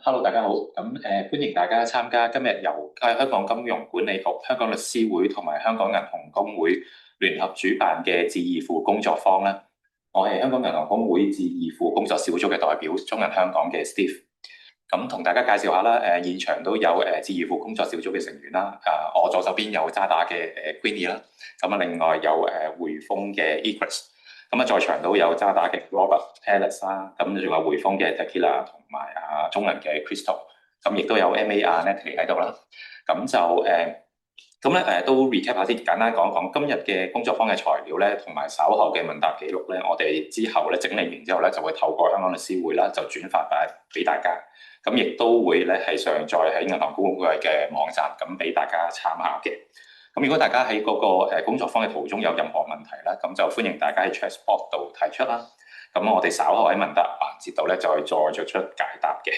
Hello 大家好，歡迎大家參加今日由香港金融管理局、香港律師會同埋香港銀行公會聯合主辦嘅智義庫工作坊啦。我係香港銀行公會智義庫工作小組嘅代表，中銀香港嘅 Steve。咁同大家介紹下啦，現場都有智義庫工作小組嘅成員啦。我左手邊有渣打嘅Queenie啦，咁另外有匯豐嘅 Equus。咁在場都有渣打嘅 Robert、Alex 啦，咁仲有匯豐嘅 Tequila 同埋中銀嘅 Crystal， 咁亦都有 MA Natalie 喺度啦。咁就都 recap 下先，簡單講講今日嘅工作坊嘅材料咧，同埋稍後嘅問答記錄咧，我哋之後咧整理完之後咧，就會透過香港律師會啦，就轉發俾大家。咁亦都會咧係上載喺銀行公會嘅網站，咁俾大家參考嘅。咁如果大家喺嗰個工作坊嘅途中有任何問題啦，咁就歡迎大家喺 Chatbot 度提出啦。咁我哋稍後喺問答環節度咧，就再作出解答嘅。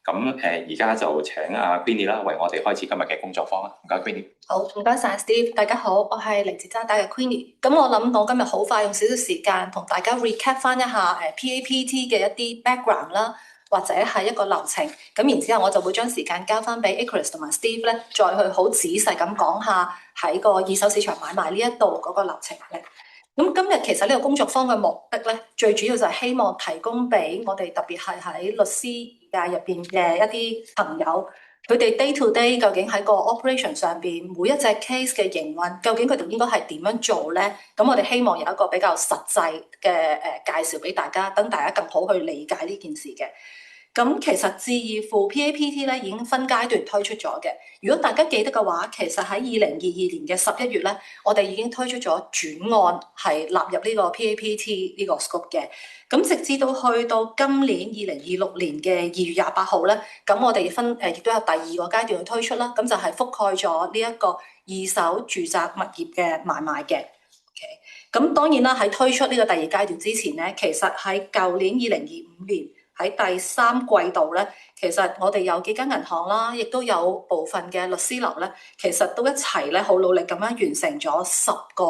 咁而家就請阿 Queenie 啦，為我哋開始今日嘅工作坊啦。唔該 Queenie。好，唔該晒 Steve。大家好，我係嚟自渣打嘅 Queenie。咁我諗我今日好快用少少時間同大家 recap 翻一下PAPT 嘅一啲 background 啦。或者係一個流程，咁然之後我就會將時間交翻俾 Equus 同埋 Steve 咧，再去好仔細咁講下喺個二手市場買賣呢一度嗰個流程咧。咁今日其實呢個工作坊嘅目的咧，最主要就係希望提供俾我哋特別係喺律師界入邊嘅一啲朋友，佢哋 day to day 究竟喺個 operation 上邊每一隻 case 嘅營運，究竟佢哋應該係點樣做咧？咁我哋希望有一個比較實際嘅介紹俾大家，等大家更好去理解呢件事嘅。咁其實智義庫 PAPT 咧已經分階段推出咗嘅。如果大家記得嘅話，其實喺2022年嘅11月咧，我哋已經推出咗轉案係納入呢個 PAPT 呢個 scope 嘅。咁直至到去到今年2026年嘅2月28號咧，咁我哋亦都有第二個階段去推出啦。咁就係覆蓋咗呢一個二手住宅物業嘅買賣嘅。咁當然啦，喺推出呢個第二階段之前咧，其實喺舊年2025年。喺第三季度咧，其實我哋有幾間銀行啦，亦都有部分嘅律師樓咧，其實都一齊咧好努力咁樣完成咗10個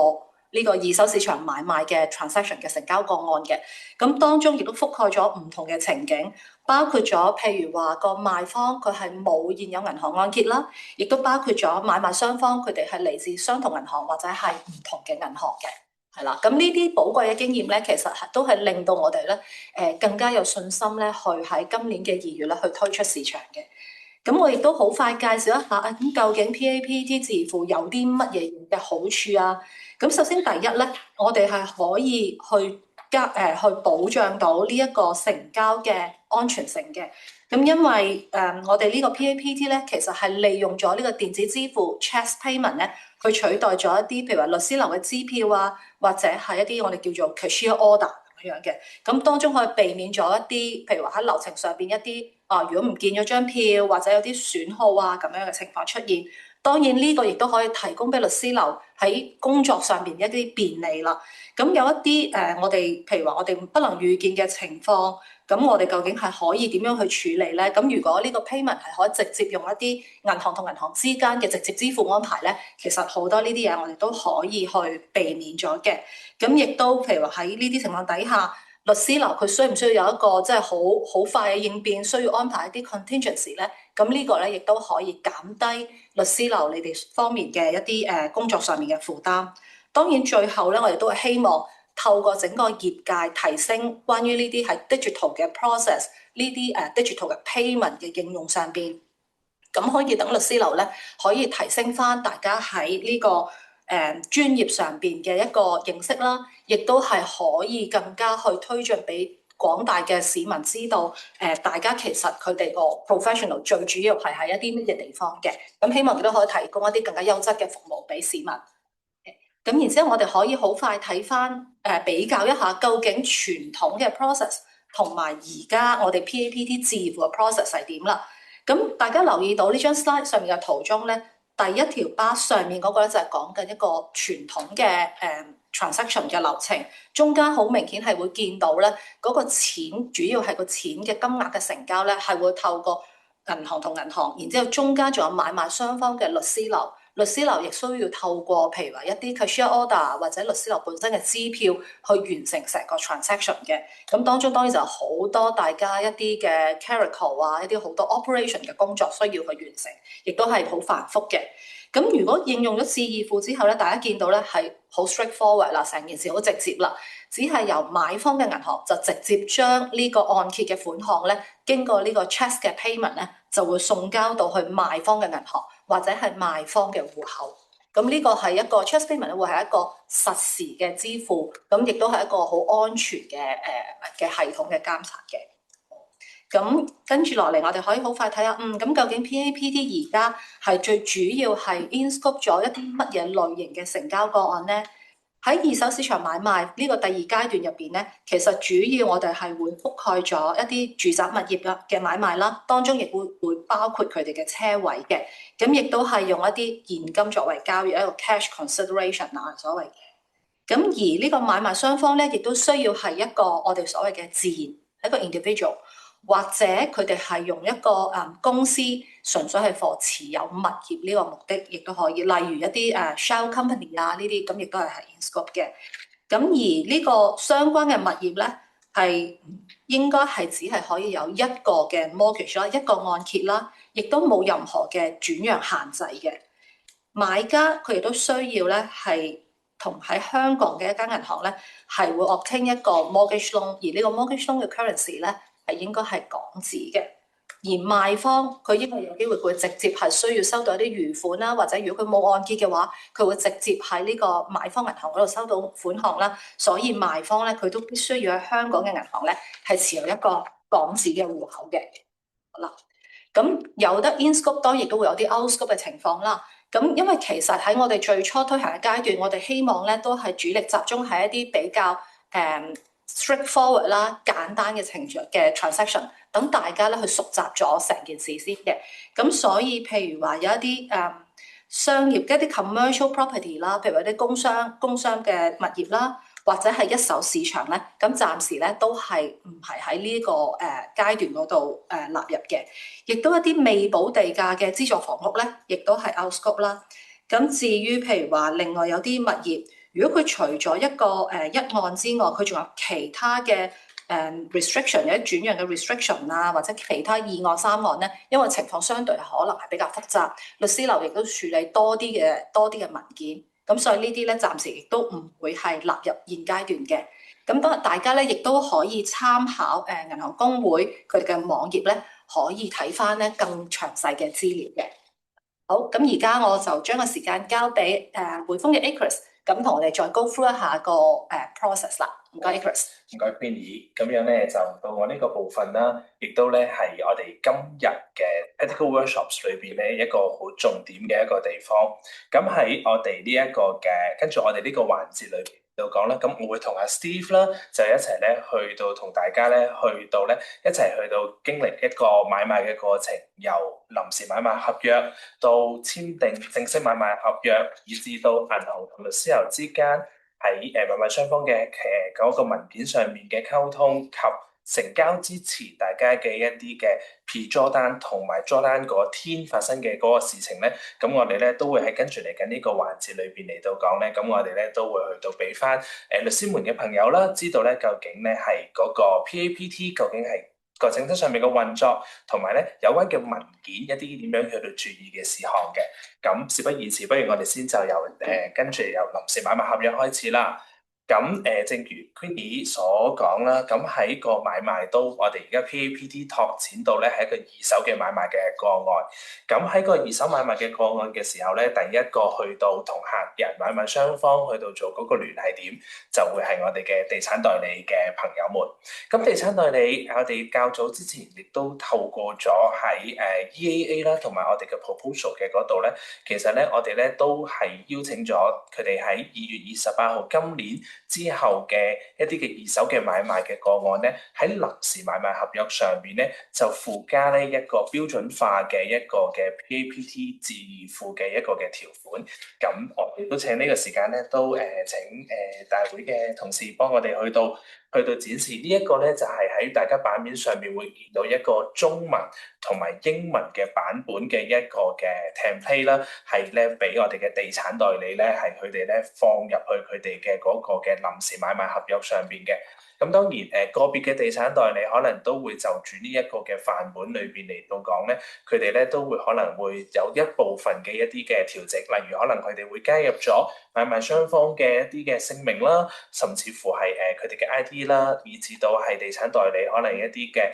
呢個二手市場買賣嘅 transaction 嘅成交個案嘅。咁當中亦都覆蓋咗唔同嘅情景，包括咗譬如話個賣方佢係冇現有銀行按揭啦，亦都包括咗買賣雙方佢哋係嚟自相同銀行或者係唔同嘅銀行嘅。係啦，咁呢啲寶貴嘅經驗咧，其實都係令到我哋咧，更加有信心咧，去喺今年嘅2月咧去推出市場嘅。咁我亦都好快介紹一下，咁究竟 PAPT 智義庫有啲乜嘢嘅好處啊？咁首先第一咧，我哋係可以去保障到呢一個成交嘅安全性嘅。咁因為我哋呢個 PAPT 咧，其實係利用咗呢個電子支付 cheque payment 咧，去取代咗一啲譬如話律師樓嘅支票啊，或者係一啲我哋叫做 cashier order 咁樣嘅。咁當中可以避免咗一啲譬如話喺流程上邊一啲如果唔見咗張票或者有啲損耗啊咁樣嘅情況出現。當然呢個亦都可以提供俾律師樓喺工作上邊一啲便利啦。咁有一啲我哋譬如話我哋不能預見嘅情況。咁我哋究竟係可以點樣去處理咧？咁如果呢個 payment 係可以直接用一啲銀行同銀行之間嘅直接支付安排咧，其實好多呢啲嘢我哋都可以去避免咗嘅。咁亦都譬如話喺呢啲情況底下，律師樓佢需唔需要有一個即係好快嘅應變，需要安排一啲 contingency 咧？咁呢個咧亦都可以減低律師樓你哋方面嘅一啲工作上面嘅負擔。當然最後咧，我哋都係希望。透過整個業界提升關於呢啲係 digital 嘅 process， 呢啲digital 嘅 payment 嘅應用上邊，咁可以等律師樓咧可以提升翻大家喺呢個專業上邊嘅一個認識啦，亦都係可以更加去推進俾廣大嘅市民知道，大家其實佢哋個 professional 最主要係喺一啲乜嘢地方嘅，咁希望亦都可以提供一啲更加優質嘅服務俾市民。咁然之後，我哋可以好快睇翻比較一下，究竟傳統嘅 process 同埋而家我哋 PAPT 智義庫嘅 process 係點啦？咁大家留意到呢張 slide 上面嘅圖中咧，第一條 bar 上面嗰個咧就係講緊一個傳統嘅transaction 嘅流程，中間好明顯係會見到咧嗰個錢主要係個錢嘅金額嘅成交咧係會透過銀行同銀行，然之後中間仲有買賣雙方嘅律師樓。律師樓亦需要透過譬如話一啲 cashier order 或者律師樓本身嘅支票去完成成個 transaction 嘅。咁當中當然就有好多大家一啲嘅 clerical 啊，一啲好多 operation 嘅工作需要去完成，亦都係好繁複嘅。咁如果應用咗智易付之後咧，大家見到咧係好 straightforward 啦，成件事好直接啦，只係由買方嘅銀行就直接將呢個按揭嘅款項咧，經過呢個 check 嘅 payment 咧，就會送交到去賣方嘅銀行或者係賣方嘅戶口。咁呢個係一個 check payment 咧，會係一個實時嘅支付，咁亦都係一個好安全嘅系統嘅監察嘅。咁跟住落嚟，我哋可以好快睇下，咁究竟 PAPT 而家係最主要係 in-scope 咗一啲乜嘢類型嘅成交個案咧？喺二手市場買賣呢個第二階段入邊咧，其實主要我哋係會覆蓋咗一啲住宅物業嘅買賣啦，當中亦會包括佢哋嘅車位嘅，咁亦都係用一啲現金作為交易，一個 cash consideration 啊所謂嘅。咁而呢個買賣雙方咧，亦都需要係一個我哋所謂嘅自然一個 individual。或者佢哋係用一個公司純粹係 for 持有物業呢個目的，亦都可以。例如一啲shell company 啊呢啲，咁亦都係 in scope 嘅。咁而呢個相關嘅物業咧，係應該係只係可以有一個嘅 mortgage 啦，一個按揭啦，亦都冇任何嘅轉讓限制嘅。買家佢亦都需要咧係同喺香港嘅一間銀行咧係會 obtain 一個 mortgage loan，而呢個 mortgage loan 嘅 currency 咧，係應該係港紙嘅，而賣方佢應該有機會會直接係需要收到一啲餘款啦，或者如果佢冇按揭嘅話，佢會直接喺呢個買方銀行嗰度收到款項啦。所以賣方咧佢都必須要喺香港嘅銀行咧係持有一個港紙嘅戶口嘅。好啦，咁有得 in scope 當然亦都會有啲 out scope 嘅情況啦。咁因為其實喺我哋最初推行嘅階段，我哋希望咧都係主力集中喺一啲比較straightforward 啦，簡單嘅程序嘅 transaction， 等大家咧去熟習咗成件事先嘅。咁所以譬如話有一啲商業嘅一啲 commercial property 啦，譬如話啲工商嘅物業啦，或者係一手市場咧，咁暫時咧都係唔係喺呢個階段嗰度納入嘅。亦都一啲未補地價嘅資助房屋咧，亦都係 out scope 啦。咁至於譬如話另外有啲物業，如果佢除咗一個一案之外，佢仲有其他嘅restriction， 有啲轉讓嘅 restriction 啊，或者其他二案三案咧，因為情況相對可能係比較複雜，律師樓亦都處理多啲嘅文件，咁所以呢啲咧暫時亦都唔會係納入現階段嘅。咁當然大家咧亦都可以參考銀行公會佢哋嘅網頁咧，可以睇翻咧更詳細嘅資料嘅。好，咁而家我就將個時間交俾匯豐嘅 Acres。咁同我哋再 go through 一下個process 啦，唔該 Acres。唔該 Queenie，咁樣咧就到我呢個部分啦，亦都咧係我哋今日嘅 Ethical Workshops 裏邊咧一個好重點嘅一個地方。咁喺我哋呢一個嘅跟住我哋呢個環節裏邊就講啦，咁我會同阿 Steve 啦就一齊咧去到同大家咧去到咧一齊去到經歷一個買賣嘅過程，由臨時買賣合約到簽訂正式買賣合約，以至到銀行同律師樓之間喺買賣雙方嘅嗰個文件上面嘅溝通及成交之前，大家嘅一啲嘅 pre-drawdown 同埋 drawdown 嗰天發生嘅嗰個事情咧，咁我哋咧都會喺跟住嚟緊呢個環節裏邊嚟到講咧，咁我哋咧都會去到俾翻律師們嘅朋友啦，知道咧究竟咧係嗰個 PAPT 究竟係個整體上面嘅運作，同埋咧有關嘅文件一啲點樣去到注意嘅事項嘅。咁事不宜遲，不如我哋先就由跟住由臨時買賣合約開始啦。咁正如 Queenie 所講啦，咁喺個買賣都我哋而家 PAPT 拓展到咧係一個二手嘅買賣嘅個案。咁喺個二手買賣嘅個案嘅時候咧，第一個去到同客人買賣雙方去到做嗰個聯繫點，就會係我哋嘅地產代理嘅朋友們。咁地產代理我哋較早之前亦都透過咗喺EAA 啦，同埋我哋嘅 proposal 嘅嗰度咧，其實咧我哋咧都係邀請咗佢哋喺2月28號今年之後嘅一啲嘅二手嘅買賣嘅個案咧，喺臨時買賣合約上邊咧就附加呢一個標準化嘅一個嘅 PAPT 智易付嘅一個嘅條款。咁我哋都請呢個時間咧都請大會嘅同事幫我哋去到去到展示。呢一個咧就係喺大家版面上面會見到一個中文同埋英文嘅版本嘅一個嘅 template 啦，係咧俾我哋嘅地產代理咧，係佢哋咧放入去佢哋嘅嗰個嘅臨時買賣合約上邊嘅。咁當然個別嘅地產代理可能都會就住呢一個嘅範本裏邊嚟到講咧，佢哋咧都會可能會有一部分嘅一啲嘅調整，例如可能佢哋會加入咗買賣雙方嘅一啲嘅姓名啦，甚至乎係佢哋嘅 ID 啦，以至到係地產代理可能一啲嘅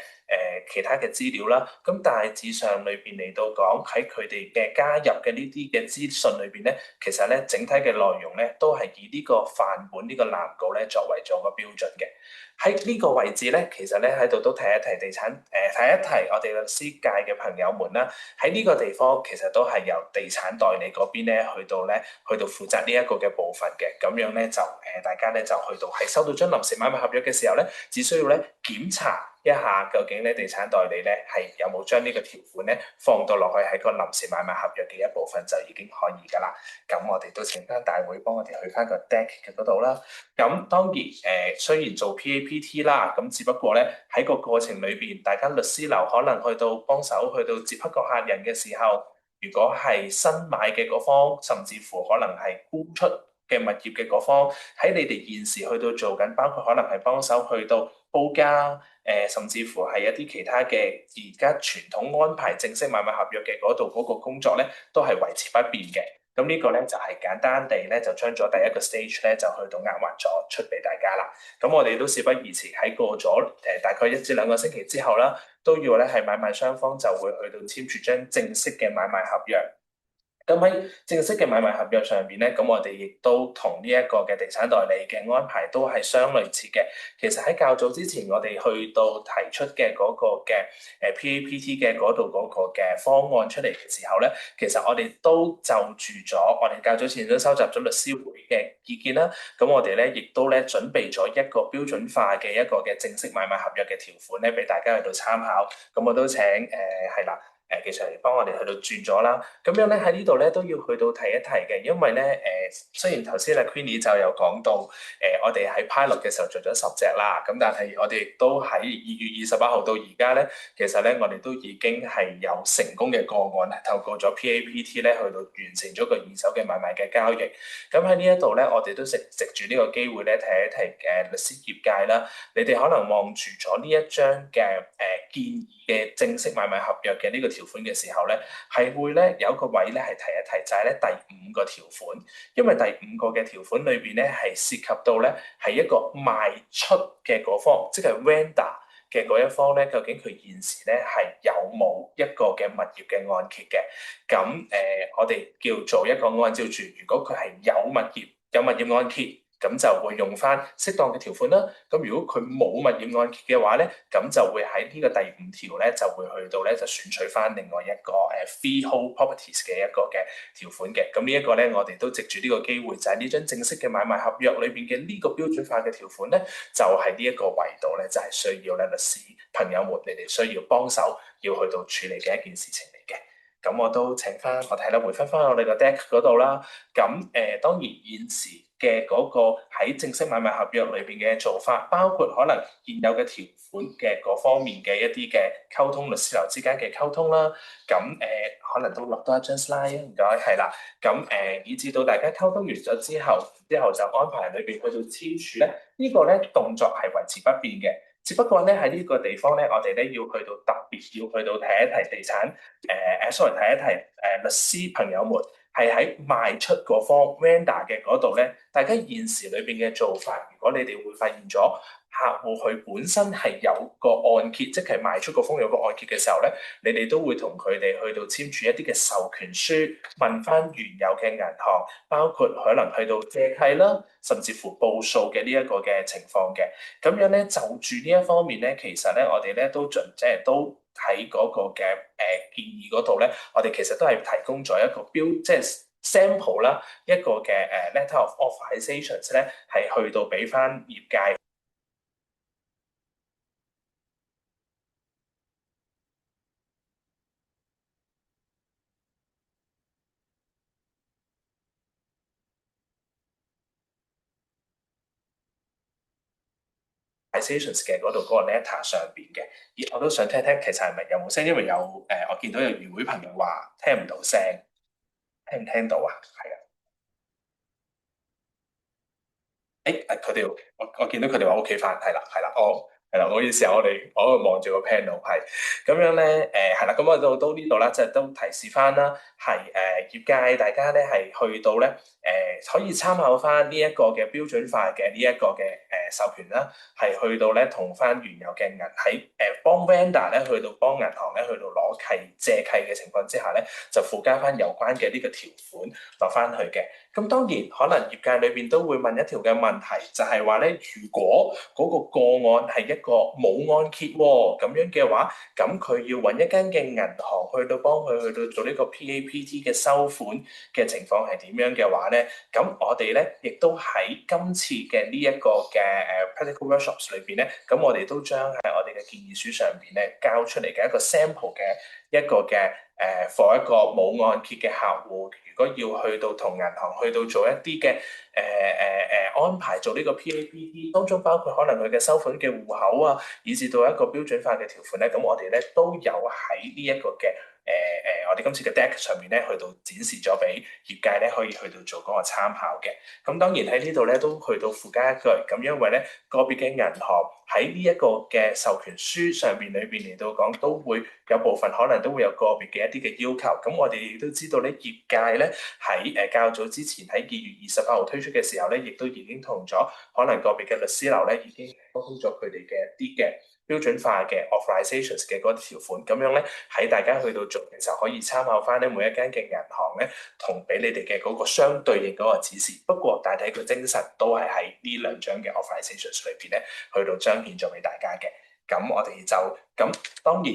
其他嘅資料啦。咁大致上裏邊嚟到講喺佢哋嘅加入嘅呢啲嘅資訊裏邊咧，其實咧整體嘅內容咧都係以呢個範本呢個藍稿咧作為咗個標準嘅。喺呢個位置咧，其實咧喺度都提一提地產提一提我哋律師界嘅朋友們啦。喺呢個地方其實都係由地產代理嗰邊咧去到負責呢一個嘅部分嘅。咁樣咧就大家咧就去到係收到張臨時買賣合約嘅時候咧，只需要咧檢查一下究竟咧地產代理咧係有冇將呢個條款咧放到落去喺個臨時買賣合約嘅一部分就已經可以㗎啦。咁我哋都請翻大會幫我哋去翻個 deck 嘅嗰度啦。咁當然雖然做 PAPT 啦，咁只不過咧喺個過程裏邊，大家律師樓可能去到幫手去到接洽個客人嘅時候，如果係新買嘅嗰方，甚至乎可能係沽出嘅物業嘅嗰方，喺你哋現時去到做緊，包括可能係幫手去到報價，甚至乎係一啲其他嘅而家傳統安排正式買賣合約嘅嗰度嗰個工作咧，都係維持不變嘅。咁呢個咧就係簡單地咧就將咗第一個 stage 咧就去到壓劃咗出俾大家啦。咁我哋都事不宜遲，喺過咗大概1至2個星期之後啦，都要咧係買賣雙方就會去到簽署張正式嘅買賣合約。咁喺正式嘅買賣合約上邊咧，咁我哋亦都同呢一個嘅地產代理嘅安排都係相類似嘅。其實喺較早之前，我哋去到提出嘅嗰個嘅PAPT 嘅嗰度嗰個嘅方案出嚟嘅時候咧，其實我哋都就住咗，我哋較早前都收集咗律師會嘅意見啦。咁我哋咧亦都咧準備咗一個標準化嘅一個嘅正式買賣合約嘅條款咧，俾大家去到參考。咁我都請係啦。技術嚟幫我哋去到轉咗啦，咁樣咧喺呢度咧都要去到提一提嘅，因為咧雖然頭先阿 Queenie 就有講到我哋喺 pilot 嘅時候做咗10隻啦，咁但係我哋亦都喺2月28號到而家咧，其實咧我哋都已經係有成功嘅個案，透過咗 PAPT 咧去到完成咗個二手嘅買賣嘅交易。咁喺呢一度咧，我哋都藉住呢個機會咧提一提律師業界啦，你哋可能望住咗呢一張嘅建議嘅正式買賣合約嘅呢個條款嘅時候咧，係會咧有一個位咧係提一提，就係咧第5個條款，因為第5個嘅條款裏邊咧係涉及到咧係一個賣出嘅嗰方，即係 vendor 嘅嗰一方咧，究竟佢現時咧係有冇一個嘅物業嘅按揭嘅？咁我哋叫做一個按照住，如果佢係有物業按揭。咁就會用翻適當嘅條款啦。咁如果佢冇物業按揭嘅話咧，咁就會喺呢個第5條咧，就會去到咧就選取翻另外一個freehold properties 嘅一個嘅條款嘅。咁呢一個咧，我哋都藉住呢個機會，就係呢張正式嘅買賣合約裏邊嘅呢個標準化嘅條款咧，就係呢一個維度咧，就係需要咧律師朋友們你哋需要幫手要去到處理嘅一件事情嚟嘅。咁我都請翻我睇啦，回翻我哋個 deck 嗰度啦。咁當然現時嘅嗰個喺正式買賣合約裏邊嘅做法，包括可能現有嘅條款嘅嗰方面嘅一啲嘅溝通，律師樓之間嘅溝通啦。咁可能都落多一張 slide 唔該，係啦。咁以至到大家溝通完咗之後就安排裏邊去到簽署咧，呢個咧動作係維持不變嘅。只不過咧喺呢個地方咧，我哋咧要去到特別要去到提一提地產sorry 提一提律師朋友們。係喺賣出嗰方 vendor 嘅嗰度咧，大家現時裏邊嘅做法，如果你哋會發現咗客戶佢本身係有個按揭，即係賣出個方有個按揭嘅時候咧，你哋都會同佢哋去到簽署一啲嘅授權書，問翻原有嘅銀行，包括可能去到借契啦，甚至乎報數嘅呢一個嘅情況嘅。咁樣咧就住呢一方面咧，其實咧我哋咧都即係都。喺嗰個嘅建議嗰度咧，我哋其實都係提供咗一個即係 sample 啦，一個嘅letter of authorizations 咧，係去到俾翻業界。authorizations 嘅嗰度嗰個 letter 上邊嘅。而我都想聽聽其實係咪有冇聲，因為有我見到有議會朋友話聽唔到聲，聽唔聽到啊？係啊。佢哋我見到佢哋話 OK 翻，係啦，唔好意思啊，我望住個 panel 係咁樣咧，係啦，咁我到呢度啦，即係都提示翻啦，係業界大家咧係去到咧可以參考翻呢一個嘅標準化嘅呢一個嘅授權啦，係去到咧同翻原有嘅銀喺幫 vendor 咧去到幫銀行咧去到攞契借契嘅情況之下咧，就附加翻有關嘅呢個條款落翻去嘅。咁當然可能業界裏邊都會問一條嘅問題，就係話咧，如果嗰個個案係一個冇按揭喎，咁樣嘅話，咁佢要揾一間嘅銀行去到幫佢去到做呢個 PAPT 嘅收款嘅情況係點樣嘅話咧，咁我哋咧亦都喺今次嘅呢一個嘅practical workshops 裏邊咧，咁我哋都將喺我哋嘅建議書上邊咧交出嚟嘅一個 sample 嘅一個嘅for 一個冇按揭嘅客戶。如果要去到同銀行去到做一啲嘅安排做呢個 PAPT， 當中包括可能佢嘅收款嘅戶口啊，以至到一個標準化嘅條款咧，咁我哋咧都有喺呢一個嘅我哋今次嘅 deck 上面咧去到展示咗俾業界咧可以去到做嗰個參考嘅。咁當然喺呢度咧都去到附加一句，咁因為咧個別嘅銀行喺呢一個嘅授權書上邊裏邊嚟到講，都會有部分可能都會有個別嘅一啲嘅要求。咁我哋亦都知道咧，業界咧喺較早之前喺2月28號推出嘅時候咧，亦都已經同咗可能個別嘅律師樓咧已經溝通咗佢哋嘅一啲嘅標準化嘅 authorizations 嘅嗰啲條款，咁樣咧喺大家去到做嘅時候可以參考翻咧每一間嘅銀行咧同俾你哋嘅嗰個相對應嗰個指示。不過大體個精神都係喺呢兩張嘅 authorizations 裏邊咧去到彰顯咗俾大家嘅。咁我哋就咁當然。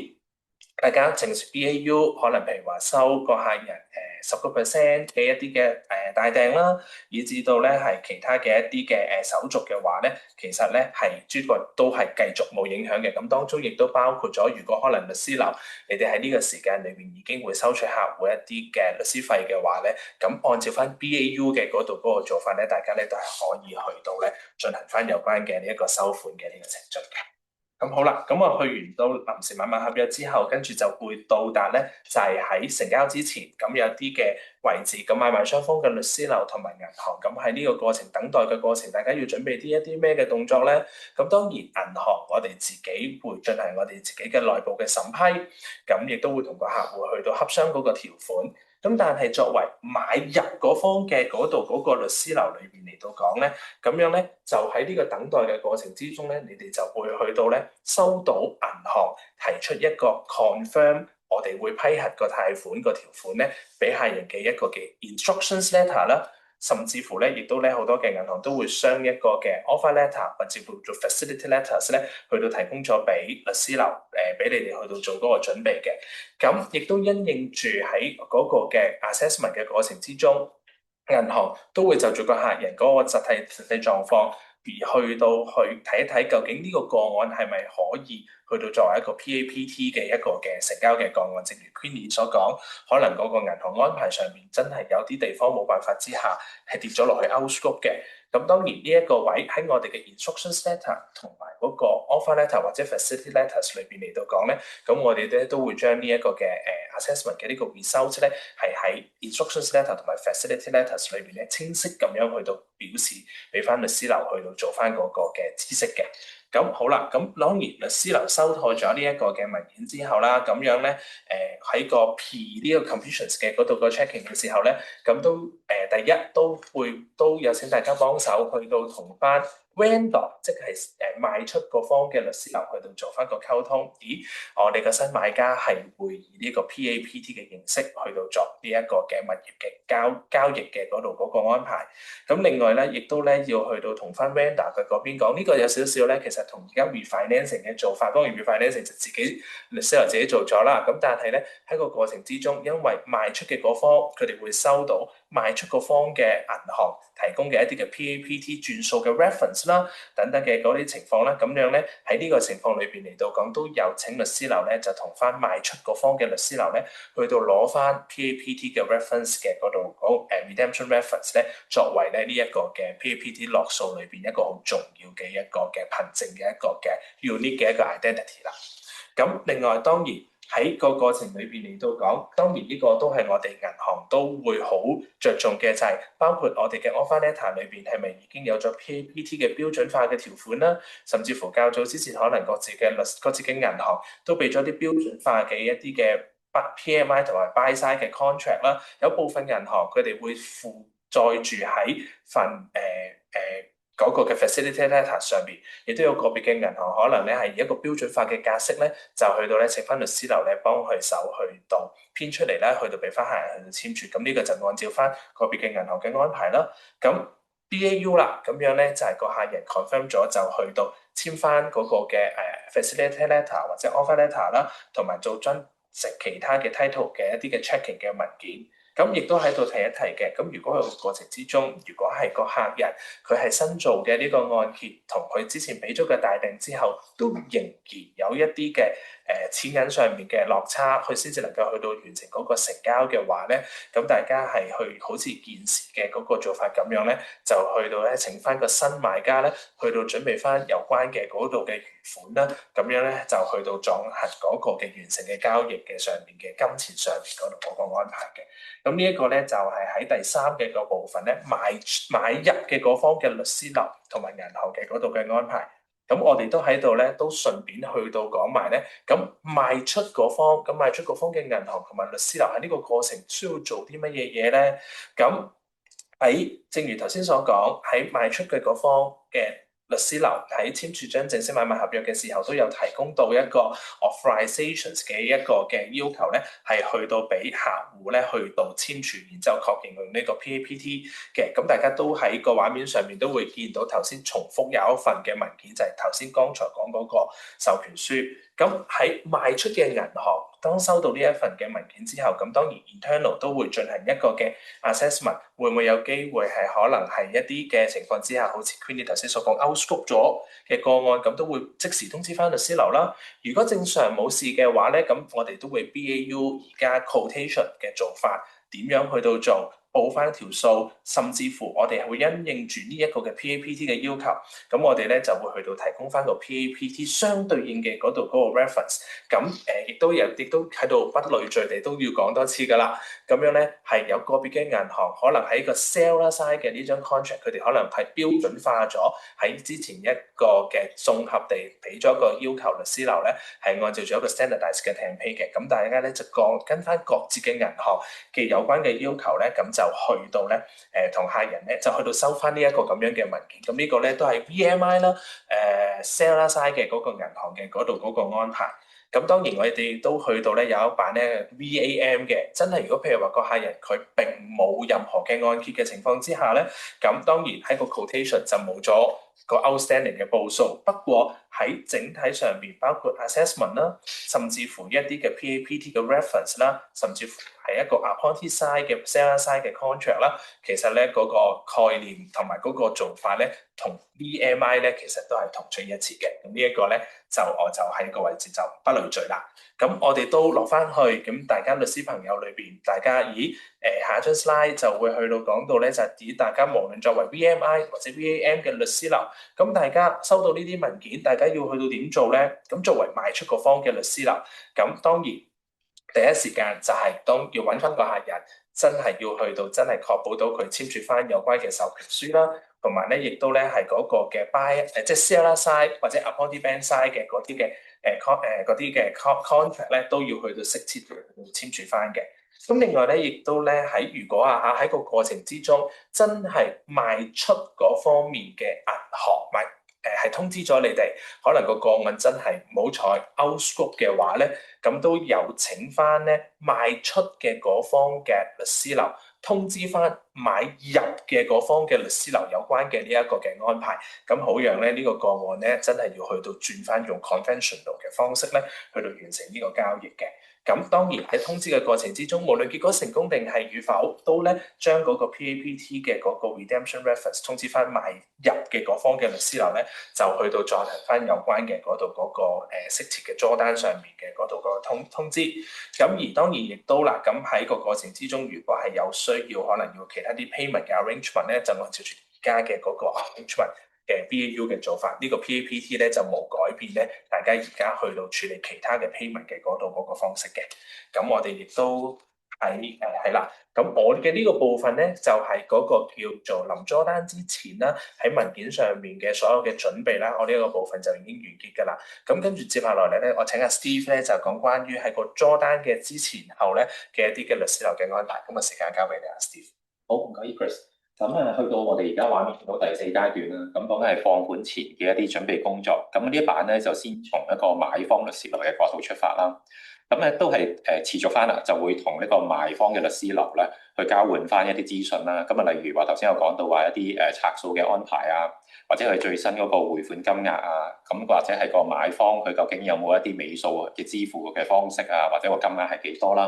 大家正式 BAU 可能譬如話收個客人10% 嘅一啲嘅大訂啦，以至到咧係其他嘅一啲嘅手續嘅話咧，其實咧係諸個都係繼續冇影響嘅。咁當中亦都包括咗，如果可能律師樓你哋喺呢個時間裏邊已經會收取客戶一啲嘅律師費嘅話咧，咁按照翻 BAU 嘅嗰度嗰個做法咧，大家咧都係可以去到咧進行翻有關嘅呢一個收款嘅呢個程序嘅。咁好啦，咁我去完到臨時買賣合約之後，跟住就會到達咧，就係喺成交之前，咁有啲嘅位置，咁買賣雙方嘅律師樓同埋銀行，咁喺呢個過程等待嘅過程，大家要準備一啲咩嘅動作咧？咁當然銀行我哋自己會進行我哋自己嘅內部嘅審批，咁亦都會同個客戶去到洽商嗰個條款。咁但係作為買入嗰方嘅嗰度嗰個律師樓裏邊嚟到講咧，咁樣咧就喺呢個等待嘅過程之中咧，你哋就會去到咧收到銀行提出一個 confirm， 我哋會批核個貸款個條款咧，俾客人嘅一個嘅 instructions letter 啦。甚至乎咧，亦都咧好多嘅銀行都會將一個嘅 offer letter 或者叫做 facility letters 咧，去到提供咗俾律師樓俾你哋去到做嗰個準備嘅。咁亦都因應住喺嗰個嘅 assessment 嘅過程之中，銀行都會就住個客人嗰個實際狀況，而去到去睇一睇究竟呢個個案係咪可以去到作為一個 PAPT 嘅一個嘅成交嘅個案。正如 Queenie 所講，可能嗰個銀行安排上面真係有啲地方冇辦法之下係跌咗落去 outscope 嘅。咁當然呢一個位喺我哋嘅 instructions letter 同埋嗰個 offer letter 或者 facility letters 裏邊嚟到講咧，咁我哋咧都會將呢一個嘅assessment 嘅呢個 result 咧係喺 instructions letter 同埋 facility letters 裏邊咧清晰咁樣去到表示俾翻律師樓去到做翻嗰個嘅知識嘅。咁好啦，咁當然律師樓收到咗呢一個嘅文件之後啦，咁樣咧喺個 P 呢個 completions 嘅嗰度個 checking 嘅時候咧，咁都第一都有請大家幫手去到同翻 vendor， 即係賣出嗰方嘅律師樓去到做翻個溝通。咦，我哋個新買家係會以呢個 PAPT 嘅形式去到作呢一個嘅物業嘅交易嘅嗰度嗰個安排。咁另外咧，亦都咧要去到同翻 vendor 嘅嗰邊講，呢個有少少咧，其實同而家 refinancing 嘅做法，當然 refinancing 就自己律師樓自己做咗啦。咁但係咧喺個過程之中，因為賣出嘅嗰方佢哋會收到賣出嗰方嘅銀行提供嘅一啲嘅 PAPT 轉數嘅 reference 啦，等等嘅嗰啲情況啦，咁樣咧喺呢個情況裏邊嚟到講，都有請律師樓咧就同翻賣出嗰方嘅律師樓咧去到攞翻 PAPT 嘅 reference 嘅嗰度redemption reference 咧，作為咧呢一個嘅 PAPT 落數裏邊一個好重要嘅一個嘅憑證嘅一個嘅 unique 嘅一個 identity 啦。咁另外當然喺個過程裏邊嚟到講，當然呢個都係我哋銀行都會好着重嘅，就係包括我哋嘅 offer letter 裏邊係咪已經有咗 PAPT 嘅標準化嘅條款啦，甚至乎較早之前可能各自嘅銀行都俾咗啲標準化嘅一啲嘅 PMI 同埋 buy side 嘅 contract 啦，有部分銀行佢哋會附載住喺份嗰個嘅 facility letter 上邊，亦都有個別嘅銀行可能咧係以一個標準化嘅格式咧，就去到咧請翻律師樓咧幫佢手去到編出嚟咧，去到俾翻客人去到簽署。咁呢個就按照翻個別嘅銀行嘅安排啦。咁 BAU 啦，咁樣咧就係個客人 confirm 咗就去到簽翻嗰個嘅facility letter 或者 offer letter 啦，同埋做真實其他嘅 title 嘅一啲嘅 checking 嘅文件。咁亦都喺度提一提嘅，咁如果喺個過程之中，如果係個客人佢係新做嘅呢個按揭，同佢之前俾咗嘅大訂之後，都仍然有一啲嘅錢銀上面嘅落差，佢先至能夠去到完成嗰個成交嘅話咧，咁大家係去好似現時嘅嗰個做法咁樣咧，就去到咧請翻個新買家咧，去到準備翻有關嘅嗰度嘅餘款啦，咁樣咧就去到進行嗰個嘅完成嘅交易嘅上面嘅金錢上面嗰度嗰個安排嘅。咁呢一個咧就係喺第三嘅個部分咧，買入嘅嗰方嘅律師樓同埋銀行嘅嗰度嘅安排。咁我哋都喺度咧，都順便去到講埋咧。咁賣出嗰方嘅銀行同埋律師樓喺呢個過程需要做啲乜嘢嘢咧？咁喺正如頭先所講，喺賣出嘅嗰方嘅律師樓喺簽署張正式買賣合約嘅時候，都有提供到一個 authorizations 嘅一個嘅要求咧，係去到俾客戶咧去到簽署，然之後確認用呢個 PAPT 嘅。咁大家都喺個畫面上面都會見到頭先重複有一份嘅文件，就係頭先剛才講嗰個授權書。咁喺賣出嘅銀行，當收到呢一份嘅文件之後，咁當然 internal 都會進行一個嘅 assessment， 會唔會有機會係可能係一啲嘅情況之下，好似 Queenie 頭先所講 outscope 咗嘅個案，咁都會即時通知翻律師樓啦。如果正常冇事嘅話咧，咁我哋都會 BAU 而家 quotation 嘅做法點樣去到做？報翻條數，甚至乎我哋係會因應住呢一個嘅 PAPT 嘅要求，咁我哋咧就會去到提供翻個 PAPT 相對應嘅嗰度嗰個 reference。咁亦都喺度不累贅地都要講多次噶啦。咁樣咧係有個別嘅銀行可能喺個 seller side 嘅呢張 contract，佢哋可能係標準化咗喺之前一個嘅綜合地俾咗個要求律師樓咧係按照咗一個 standardized 嘅 template 嘅。咁大家咧就跟翻各自嘅銀行嘅有關嘅要求咧，咁就去到咧同客人咧就去到收翻呢一個咁樣嘅文件。咁呢個咧都係 VMI 啦，seller side 嘅嗰個銀行嘅嗰度嗰個安排。咁當然我哋都去到咧有一版咧 VAM 嘅，真係如果譬如話個客人佢並冇任何嘅按揭嘅情況之下咧，咁當然喺個 quotation 就冇咗個 outstanding 嘅報數。不過喺整體上邊，包括 assessment 啦，甚至乎一啲嘅 PAPT 嘅 reference 啦，甚至乎係一個 appointee side 嘅 seller side 嘅 contract 啦，其實咧嗰個概念同埋嗰個做法咧，同 VMI 咧其實都係同出一轍嘅。咁呢一個咧我就喺個位置就不累贅啦。咁我哋都落翻去，咁大家律師朋友裏邊，大家下一張 slide 就會去到講到咧，就係大家無論作為 VMI 或者 VAM 嘅律師樓，咁大家收到呢啲文件，大家要去到點做咧？咁作為賣出嗰方嘅律師樓，咁當然第一時間就係當要揾翻個客人，真係要去到真係確保到佢簽署翻有關嘅授權書啦，同埋咧亦都咧係嗰個嘅 buy 即係 seller side 或者 appointee bank side 嘅嗰啲嘅嗰啲嘅 contract 咧都要去到適切簽署翻嘅。咁另外咧，亦都咧如果喺個過程之中，真係賣出嗰方面嘅銀行係通知咗你哋，可能個案真係冇彩 outscope 嘅話咧，咁都有請翻咧賣出嘅嗰方嘅律師樓通知翻買入嘅嗰方嘅律師樓有關嘅呢一個嘅安排，咁好讓咧呢個個案咧真係要去到轉翻用 conventional 嘅方式咧去到完成呢個交易嘅。咁當然喺通知嘅過程之中，無論結果成功定係與否，都咧將嗰個 PAPT 嘅嗰個 redemption reference 通知翻買入嘅嗰方嘅律師樓咧，就去到再提翻有關嘅嗰度嗰個適切嘅 draw 單上面嘅嗰度個通知。咁而當然亦都啦，咁喺個過程之中，如果係有需要，可能要其他啲 payment 嘅 arrangement 咧，就按照住而家嘅嗰個 arrangement 嘅 BAU 嘅做法，呢個 PAPT 咧就冇改變咧，大家而家去到處理其他嘅 payment 嘅嗰度嗰個方式嘅。咁我哋亦都係啦。咁我嘅呢個部分咧，就係嗰個叫做臨 draw 單之前啦，喺文件上面嘅所有嘅準備啦，我呢一個部分就已經完結㗎啦。咁跟住接下來咧，我請阿 Steve 咧就講關於喺個 draw 單嘅之前後咧嘅一啲嘅律師樓嘅安排。咁啊，時間交俾你啊，Steve。好，唔該，Chris。咁去到我哋而家畫面到第四階段啦。咁講緊係放款前嘅一啲準備工作。咁呢一版咧就先從一個買方律師樓嘅角度出發啦。咁咧都係持續翻啦，就會同呢個賣方嘅律師樓咧去交換翻一啲資訊啦。咁啊，例如話頭先有講到話一啲拆數嘅安排啊，或者係最新嗰個匯款金額啊，咁或者係個買方佢究竟有冇一啲尾數嘅支付嘅方式啊，或者個金額係幾多啦？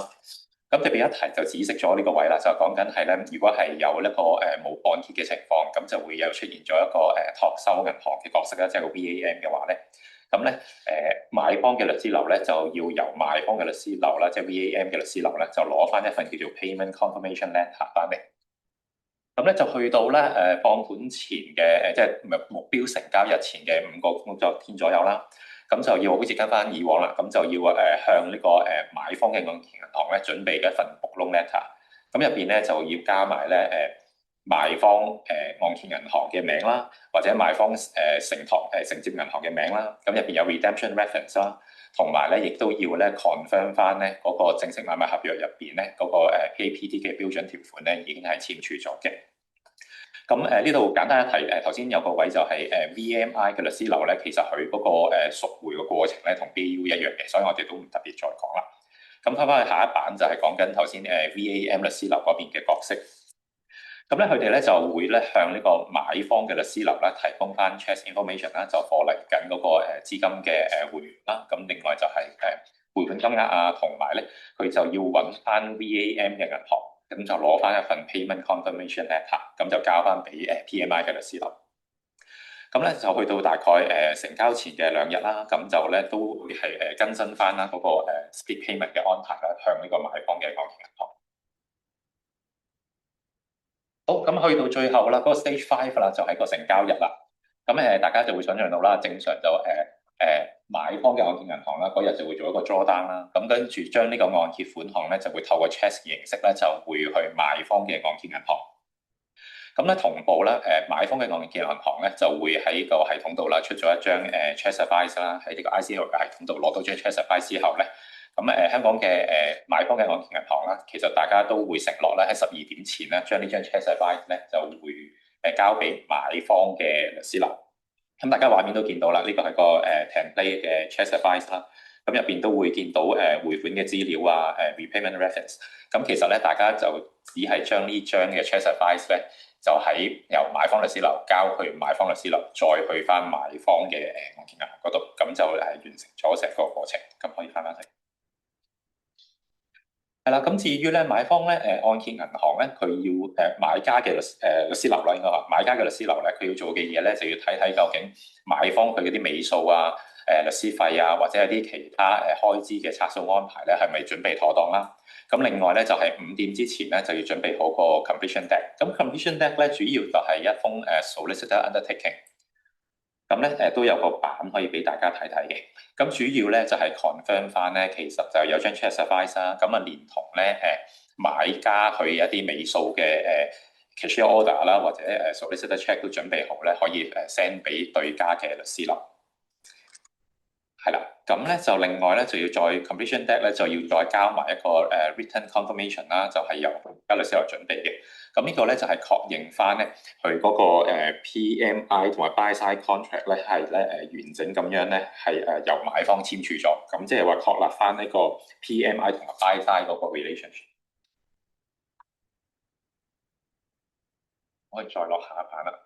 咁特別一提就指示咗呢個位啦，就講緊係咧，如果係有一個冇按揭嘅情況，咁就會有出現咗一個託收銀行嘅角色啦，即係個 VAM 嘅話咧，咁咧買方嘅律師樓咧就要由賣方嘅律師樓啦，即係 VAM 嘅律師樓咧，就攞翻一份叫做 Payment Confirmation Letter 翻嚟。咁咧就去到咧放款前嘅即係目標成交日前嘅5個工作天左右啦。咁就要好似跟翻以往啦，咁就要向呢個買方嘅按揭銀行咧準備一份 book loan letter。咁入邊咧就要加埋咧賣方按揭銀行嘅名啦，或者賣方承接銀行嘅名啦。咁入邊有 redemption reference 啦，同埋咧亦都要咧 confirm 翻咧嗰個正式買賣合約入邊咧嗰個PAPT 嘅標準條款咧已經係簽署咗嘅。咁呢度簡單一提，頭先有個位就係VMI 嘅律師樓咧，其實佢嗰個贖回嘅過程咧同 BAU 一樣嘅，所以我哋都唔特別再講啦。咁翻去下一版就係講緊頭先VAM 律師樓嗰邊嘅角色。咁咧佢哋咧就會咧向呢個買方嘅律師樓咧提供翻 checks information 啦，就貨嚟緊嗰個資金嘅回源啦。咁另外就係匯款金額啊，同埋咧佢就要揾翻 VAM 嘅銀行。咁就攞翻一份 payment confirmation letter，咁就交翻俾PMI 嘅律師樓。咁咧就去到大概成交前嘅2日啦，咁就咧都會係更新翻啦嗰個split payment 嘅安排啦，向呢個買方嘅按揭銀行。好，咁去到最後啦，嗰個 stage 5啦，就係個成交日啦。咁大家就會想象到啦，正常就買方嘅按揭銀行啦，嗰日就會做一個 draw down啦，咁跟住將呢個按揭款項咧就會透過 check 形式咧就會去賣方嘅按揭銀行。咁咧同步咧買方嘅按揭銀行咧就會喺個系統度啦出咗一張check advice 啦，喺呢個 ICL 嘅系統度攞到張 check advice 之後咧，咁香港嘅買方嘅按揭銀行啦，其實大家都會承諾咧喺12點前咧將呢張 check advice 咧就會交俾買方嘅律師樓。咁大家畫面都見到啦，呢個係個template 嘅 check advice 啦。咁入邊都會見到匯款嘅資料啊，repayment reference。咁其實咧，大家就只係將呢張嘅 check advice 咧，就喺由買方律師樓交去買方律師樓，再去翻買方嘅按揭銀行嗰度，咁就係完成咗成個過程。咁可以翻翻去。係啦，咁至於咧買方咧按揭銀行咧，佢要買家嘅律師樓啦，應該話買家嘅律師樓咧，佢要做嘅嘢咧，就要睇睇究竟買方佢嗰啲尾數啊、律師費啊，或者係啲其他開支嘅拆數安排咧，係咪準備妥當啦？咁另外咧就係5點之前咧就要準備好個 completion deck。咁 completion deck 咧主要就係一封solicitor undertaking。咁咧都有個版可以俾大家睇睇嘅。咁主要咧就係 confirm 翻咧，其實就有張 check advice 啦。咁啊連同咧買家佢一啲尾數嘅cashier order 啦，或者solicitor check 都準備好咧，可以send 俾對家嘅律師樓。係啦，咁咧就另外咧就要再 completion deck 咧就要再交埋一個written confirmation 啦，就係由家律師樓準備嘅。咁呢個咧就係確認翻咧佢嗰個PMI 同埋 buy side contract 咧係咧完整咁樣咧係由買方簽署咗，咁即係話確立翻呢個 PMI 同埋 buy side 嗰個 relationship。我可以再落下一版啦。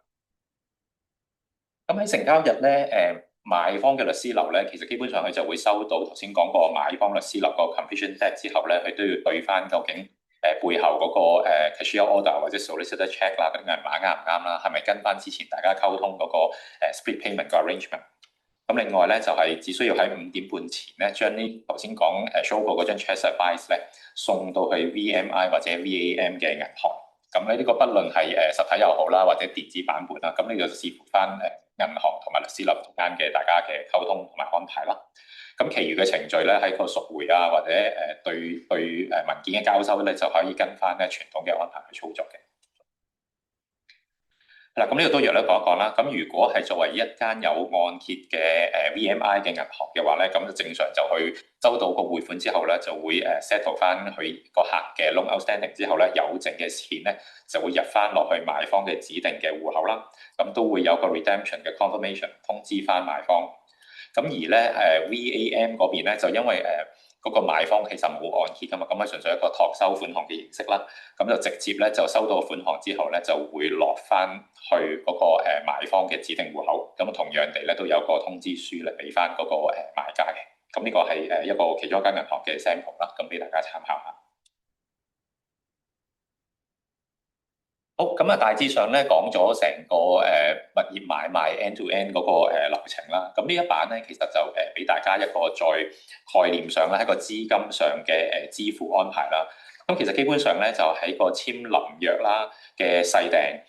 咁喺成交日咧賣方嘅律師樓咧，其實基本上佢就會收到頭先講過買方律師樓個 completion debt 之後咧，佢都要對翻究竟背後嗰個cashier order 或者 solicitor check 啦，嗰啲銀碼啱唔啱啦，係咪跟翻之前大家溝通嗰個split payment 個 arrangement？咁另外咧就係只需要喺5點半前咧，將呢頭先講show 過嗰張 check advice 咧送到去 VMI 或者 VAM 嘅銀行。咁咧呢個不論係實體又好啦，或者電子版本啦，咁呢個視乎翻銀行同埋律師樓之間嘅大家嘅溝通同埋安排啦。咁其餘嘅程序咧喺個贖回啊，或者對文件嘅交收咧，就可以跟翻咧傳統嘅安排去操作嘅。嗱，咁呢個都約略講一講啦。咁如果係作為一間有按揭嘅VMI 嘅銀行嘅話咧，咁就正常就去收到個匯款之後咧，就會settle 翻佢個客嘅 loan outstanding 之後咧，有剩嘅錢咧就會入翻落去賣方嘅指定嘅戶口啦。咁都會有個 redemption 嘅 confirmation 通知翻賣方。咁而咧VAM 嗰邊咧就因為嗰個賣方其實冇按揭噶嘛，咁係純粹一個託收款項嘅形式啦。咁就直接咧就收到款項之後咧，就會落翻去嗰個買方嘅指定戶口。咁同樣地咧都有個通知書嚟俾翻嗰個買家嘅。咁呢個係一個其中一間銀行嘅 sample 啦，咁俾大家參考下。好，咁啊大致上咧講咗成個物業買賣 end to end 嗰個流程啦。咁呢一版咧其實就俾大家一個在概念上咧，一個資金上嘅支付安排啦。咁其實基本上咧就喺個簽臨約啦嘅細訂，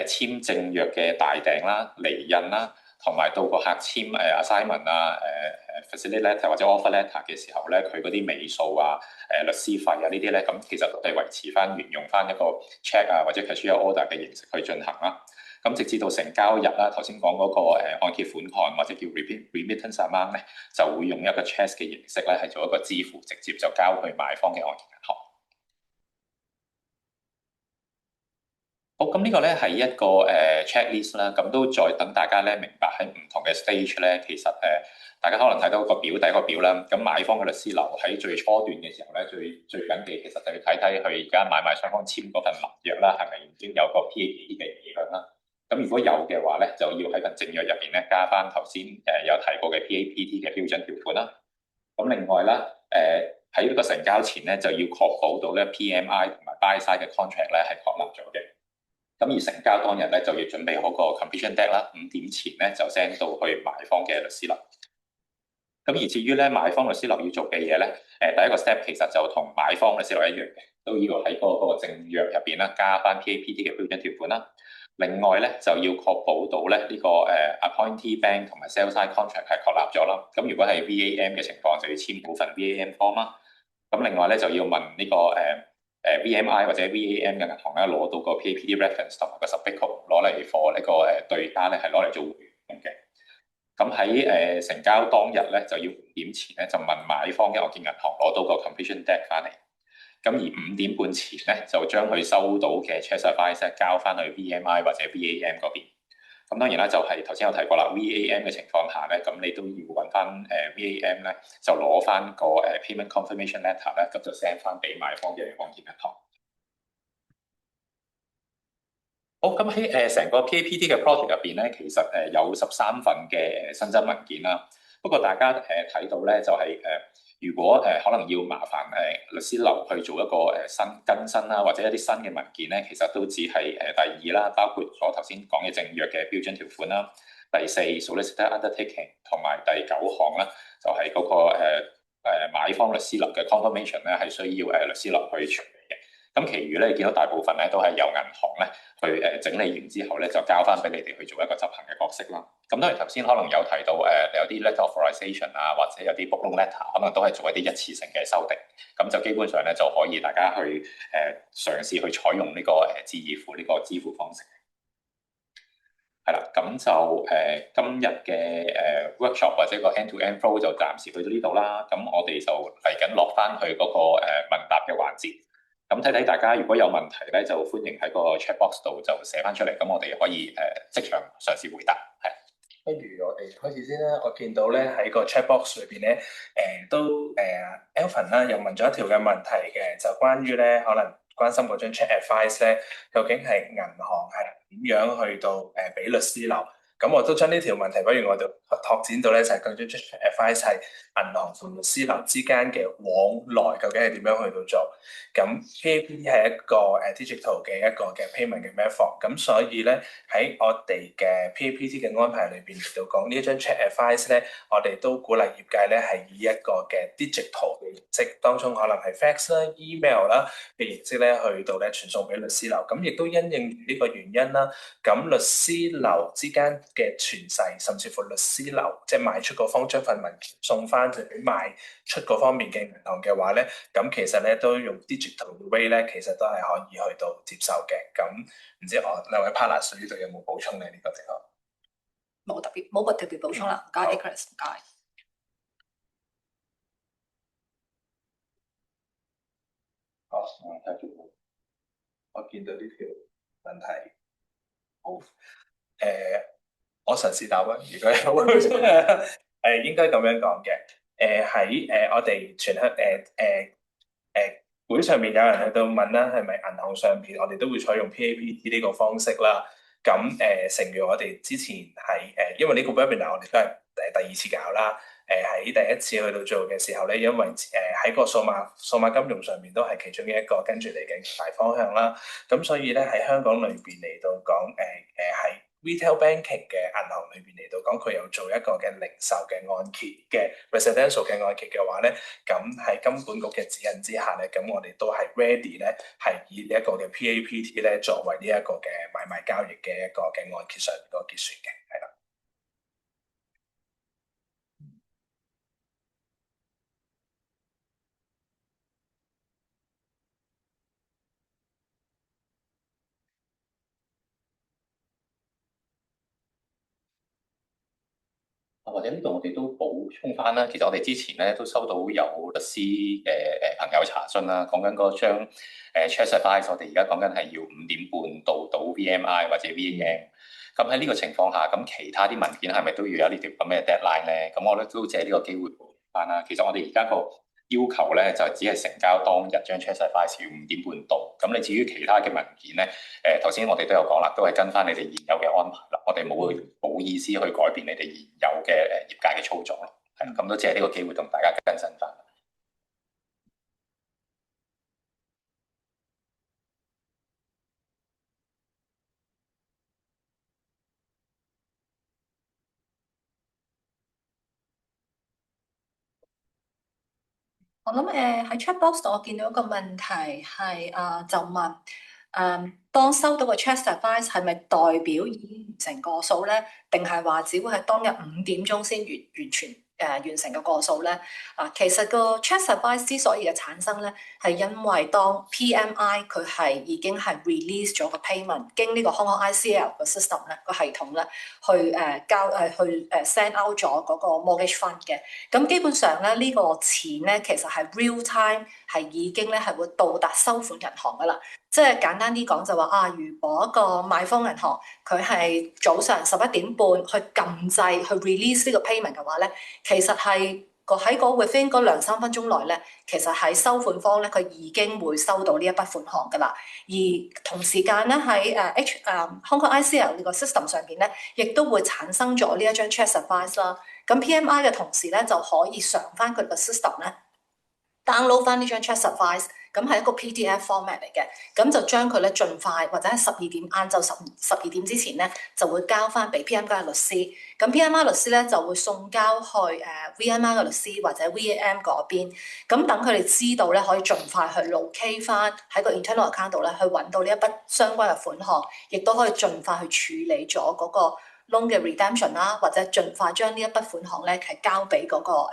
簽正約嘅大訂啦、離印啦，同埋到個客簽assignment 啊、facility letter 或者 offer letter 嘅時候咧，佢嗰啲尾數啊、律師費啊呢啲咧，咁其實都係維持翻沿用翻一個 check 啊或者 cashier order 嘅形式去進行啦。咁直至到成交日啦，頭先講嗰個按揭款項或者叫 remittance amount 咧，就會用一個 check 嘅形式咧係做一個支付，直接就交去買方嘅按揭銀行。好，咁呢個咧係一個checklist 啦，咁都再等大家咧明白喺唔同嘅 stage 咧，其實大家可能睇到個表，第一個表啦，咁買方嘅律師樓喺最初段嘅時候咧，最緊嘅其實就要睇睇佢而家買賣雙方簽嗰份合約啦，係咪已經有個 PAPT 嘅意向啦？咁如果有嘅話咧，就要喺份正約入邊咧加翻頭先有提過嘅 PAPT 嘅標準條款啦。咁另外啦，喺呢個成交前咧，就要確保到咧 PMI 同埋 buy side 嘅 contract 咧係確立咗嘅。咁而成交當日咧就要準備好個 completion debt 啦，5點前咧就 send 到去買方嘅律師樓。咁而至於咧買方律師樓要做嘅嘢咧，第一個 step 其實就同買方律師樓一樣嘅，都要喺嗰個正約入邊啦加翻 PAPT 嘅標準條款啦。另外咧就要確保到咧呢個appointee bank 同埋 sell side contract 係確立咗啦。咁如果係 VAM 嘅情況，就要簽嗰份 VAM form 啦。咁另外咧就要問呢個VMI 或者 VAM 嘅銀行咧攞到個 PAPT reference 同埋個 subject code 攞嚟for呢個對家咧係攞嚟做回用嘅。咁喺成交當日咧就要5點前咧就問買方嘅按揭銀行攞到個 completion debt 翻嚟。咁而5點半前咧就將佢收到嘅 check advice 交翻去 VMI 或者 VAM 嗰邊。咁當然啦，就係頭先有提過啦 ，VAM 嘅情況下咧，咁你都要揾翻VAM 咧，就攞翻個payment confirmation letter 咧，咁就 send 翻俾買方嘅按揭銀行。好，咁喺成個 PAPT 嘅 project 入邊咧，其實有13份嘅新增文件啦。不過大家睇到咧，就係如果可能要麻煩律師樓去做一個新更新啦，或者一啲新嘅文件咧，其實都只係第2啦，包括咗頭先講嘅正約嘅標準條款啦，第4 solicitor undertaking 同埋第9項啦，就係嗰個買方律師樓嘅 confirmation 咧，係需要律師樓去處理嘅。咁其餘咧，你見到大部分咧都係由銀行咧去整理完之後咧，就交翻俾你哋去做一個執行嘅角色啦。咁當然頭先可能有提到有啲 letter authorization 啊，或者有啲 book loan letter，可能都係做一啲一次性嘅修訂。咁就基本上咧就可以大家去嘗試去採用呢個置業付呢個支付方式。係啦，咁就今日嘅workshop 或者個 end to end flow 就暫時去到呢度啦。咁我哋就嚟緊落翻去嗰個問答嘅環節。咁睇睇大家如果有問題咧，就歡迎喺個 chat box 度就寫翻出嚟，咁我哋可以即場嘗試回答。係，不如我哋開始先啦。我見到咧喺個 chat box 裏邊咧，都Alvin 啦又問咗一條嘅問題嘅，就關於咧可能關心嗰張 check advice 咧，究竟係銀行係點樣去到俾律師樓咁我都將呢條問題，不如我哋拓展到咧，就係究竟 Chat Advice 係銀行同律師樓之間嘅往來，究竟係點樣去到做？咁 PAPT 係一個digital 嘅一個嘅 payment 嘅 method，咁所以咧喺我哋嘅 PAPT 嘅安排裏邊嚟到講呢一張 Chat Advice 咧，我哋都鼓勵業界咧係以一個嘅 digital 嘅形式，當中可能係 fax 啦、email 啦嘅形式咧去到咧傳送俾律師樓，咁亦都因應呢個原因啦。咁律師樓之間嘅傳誓，甚至乎律師樓即係賣出嗰方將份文件送翻去俾賣出嗰方面嘅銀行嘅話咧，咁其實咧都用 digital way 咧，其實都係可以去到接受嘅。咁唔知我兩位 partner 呢度有冇補充咧？呢個地方冇乜特別補充啦，唔該 Chris， 唔該。好，我見到呢條問題，好，我嘗試答啦。如果有應該咁樣講嘅。喺我哋全香會上面有人喺度問啦，係咪銀行上邊我哋都會採用 PAPT 呢個方式啦？咁誠如我哋之前係因為呢個 webinar 我哋都係第二次搞啦。喺第一次去到做嘅時候咧，因為喺個數碼金融上面都係其中一個跟住嚟嘅大方向啦。咁所以咧喺香港裏邊嚟到講喺retail banking 嘅銀行裏邊嚟到講，佢有做一個嘅零售嘅按揭嘅 residential 嘅按揭嘅話咧，咁喺金管局嘅指引之下咧，咁我哋都係 ready 咧，係以呢一個嘅 PAPT 咧作為呢一個嘅買賣交易嘅一個嘅按揭上面個結算嘅，係啦。或者呢度我哋都補充翻啦，其實我哋之前咧都收到有律師嘅朋友查詢啦，講緊嗰張Chat Advice，我哋而家講緊係要5點半到 VMI 或者 VAM。咁喺呢個情況下，咁其他啲文件係咪都要有呢條咁嘅 deadline 咧？咁我咧都借呢個機會補翻啦。其實我哋而家個要求咧就只係成交當日張 Chat Advice 要5點半到。咁你至於其他嘅文件咧，頭先我哋都有講啦，都係跟翻你哋現有嘅安排啦。我哋冇意思去改變你哋現有嘅業界嘅操作咯。係咁都借呢個機會同大家更新翻。我諗喺 chat box 度我見到一個問題係就問當收到個 Chat Advice 係咪代表已經完成個數咧？定係話只會係當日5點鐘先完全完成個個數咧？其實個 Chat Advice 之所以嘅產生咧，係因為當 PMI 佢係已經係 release 咗個 payment，經呢個 Hong Kong ICL 個 system 咧個系統咧去去 send out 咗嗰個 mortgage fund 嘅。咁基本上咧呢個錢咧其實係 real time 係已經咧係會到達收款銀行噶啦。即係簡單啲講就話如果一個買方銀行佢係早上11點半去撳掣去 release 呢個 payment 嘅話咧，其實係喺個 within 嗰2-3分鐘內咧，其實喺收款方咧佢已經會收到呢一筆款項㗎啦。而同時間咧喺Hong Kong ICL 呢個 system 上邊咧，亦都會產生咗呢一張 Chat Advice 啦。咁 PMI 嘅同時咧就可以上翻佢個 system 咧 download 翻呢張 Chat Advice。咁係一個 PDF format 嚟嘅，咁就將佢咧盡快或者喺12點晏晝12點之前咧，就會交翻俾 PMI 嘅律師。咁 PMI 律師咧就會送交去VMI 嘅律師或者 VAM 嗰邊。咁等佢哋知道咧，可以盡快去 locate 翻喺個 internal account 度咧，去揾到呢一筆相關嘅款項，亦都可以盡快去處理咗嗰個 loan 嘅 redemption 啦，或者盡快將呢一筆款項咧係交俾嗰個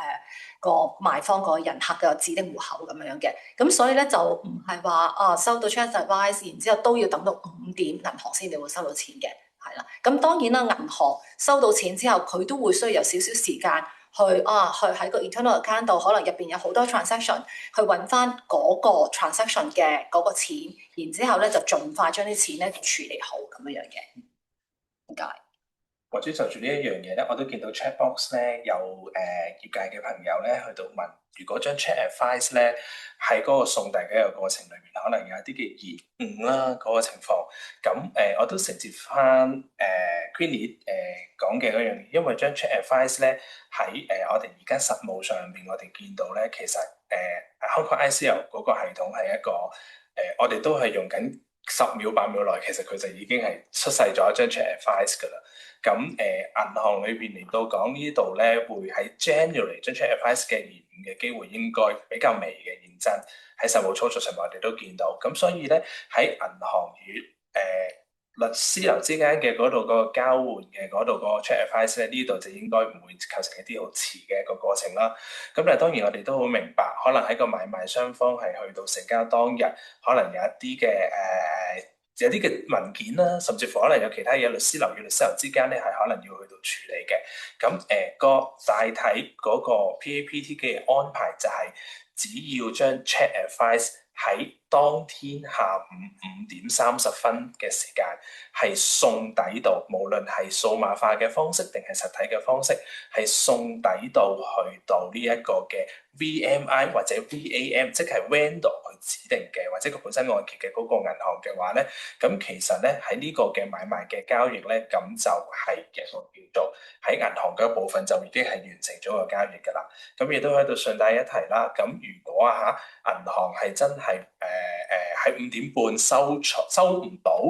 賣方個人客嘅指定戶口咁樣嘅，咁所以咧就唔係話收到 Chat Advice，然之後都要等到5點銀行先至會收到錢嘅，係啦。咁當然啦，銀行收到錢之後，佢都會需要有少少時間去喺個 internal account 度，可能入邊有好多 transaction，去揾翻嗰個 transaction 嘅嗰個錢，然之後咧就盡快將啲錢咧處理好咁樣嘅。唔該。或者就住呢一樣嘢咧，我都見到 Chatbox 咧有業界嘅朋友咧去到問，如果將 Chat Advice 咧喺嗰個送遞嘅一個過程裏面，可能有一啲嘅延誤啦嗰個情況。咁我都承接翻Queenie 講嘅嗰樣嘢，因為將 Chat Advice 咧喺我哋而家實務上面，我哋見到咧其實香港 ICL 嗰個系統係一個我哋都係用緊10秒8秒內，其實佢就已經係出世咗一張 Chat Advice 㗎啦。咁銀行裏邊嚟到講呢度咧，會喺 January 將 Chat Advice 嘅延誤嘅機會應該比較微嘅，認真喺實務操作上面我哋都見到。咁所以咧喺銀行與律師樓之間嘅嗰度嗰個交換嘅嗰度嗰個 Chat Advice 咧，呢度就應該唔會構成一啲好遲嘅一個過程啦。咁但係當然我哋都好明白，可能喺個買賣雙方係去到成交當日，可能有一啲嘅有啲嘅文件啦，甚至乎可能有其他嘢，律師樓與律師樓之間咧係可能要去到處理嘅。咁個大體嗰個 PAPT 嘅安排就係只要將 Chat Advice 喺當天下午5:30嘅時間係送抵到，無論係數碼化嘅方式定係實體嘅方式，係送抵到去到呢一個嘅 VMI 或者 VAM，即係 vendor 去指定嘅，或者佢本身按揭嘅嗰個銀行嘅話咧，咁其實咧喺呢個嘅買賣嘅交易咧，咁就係一個叫做喺銀行嘅部分就已經係完成咗個交易㗎啦。咁亦都喺度順帶一提啦。咁如果銀行係真係喺5點半收唔到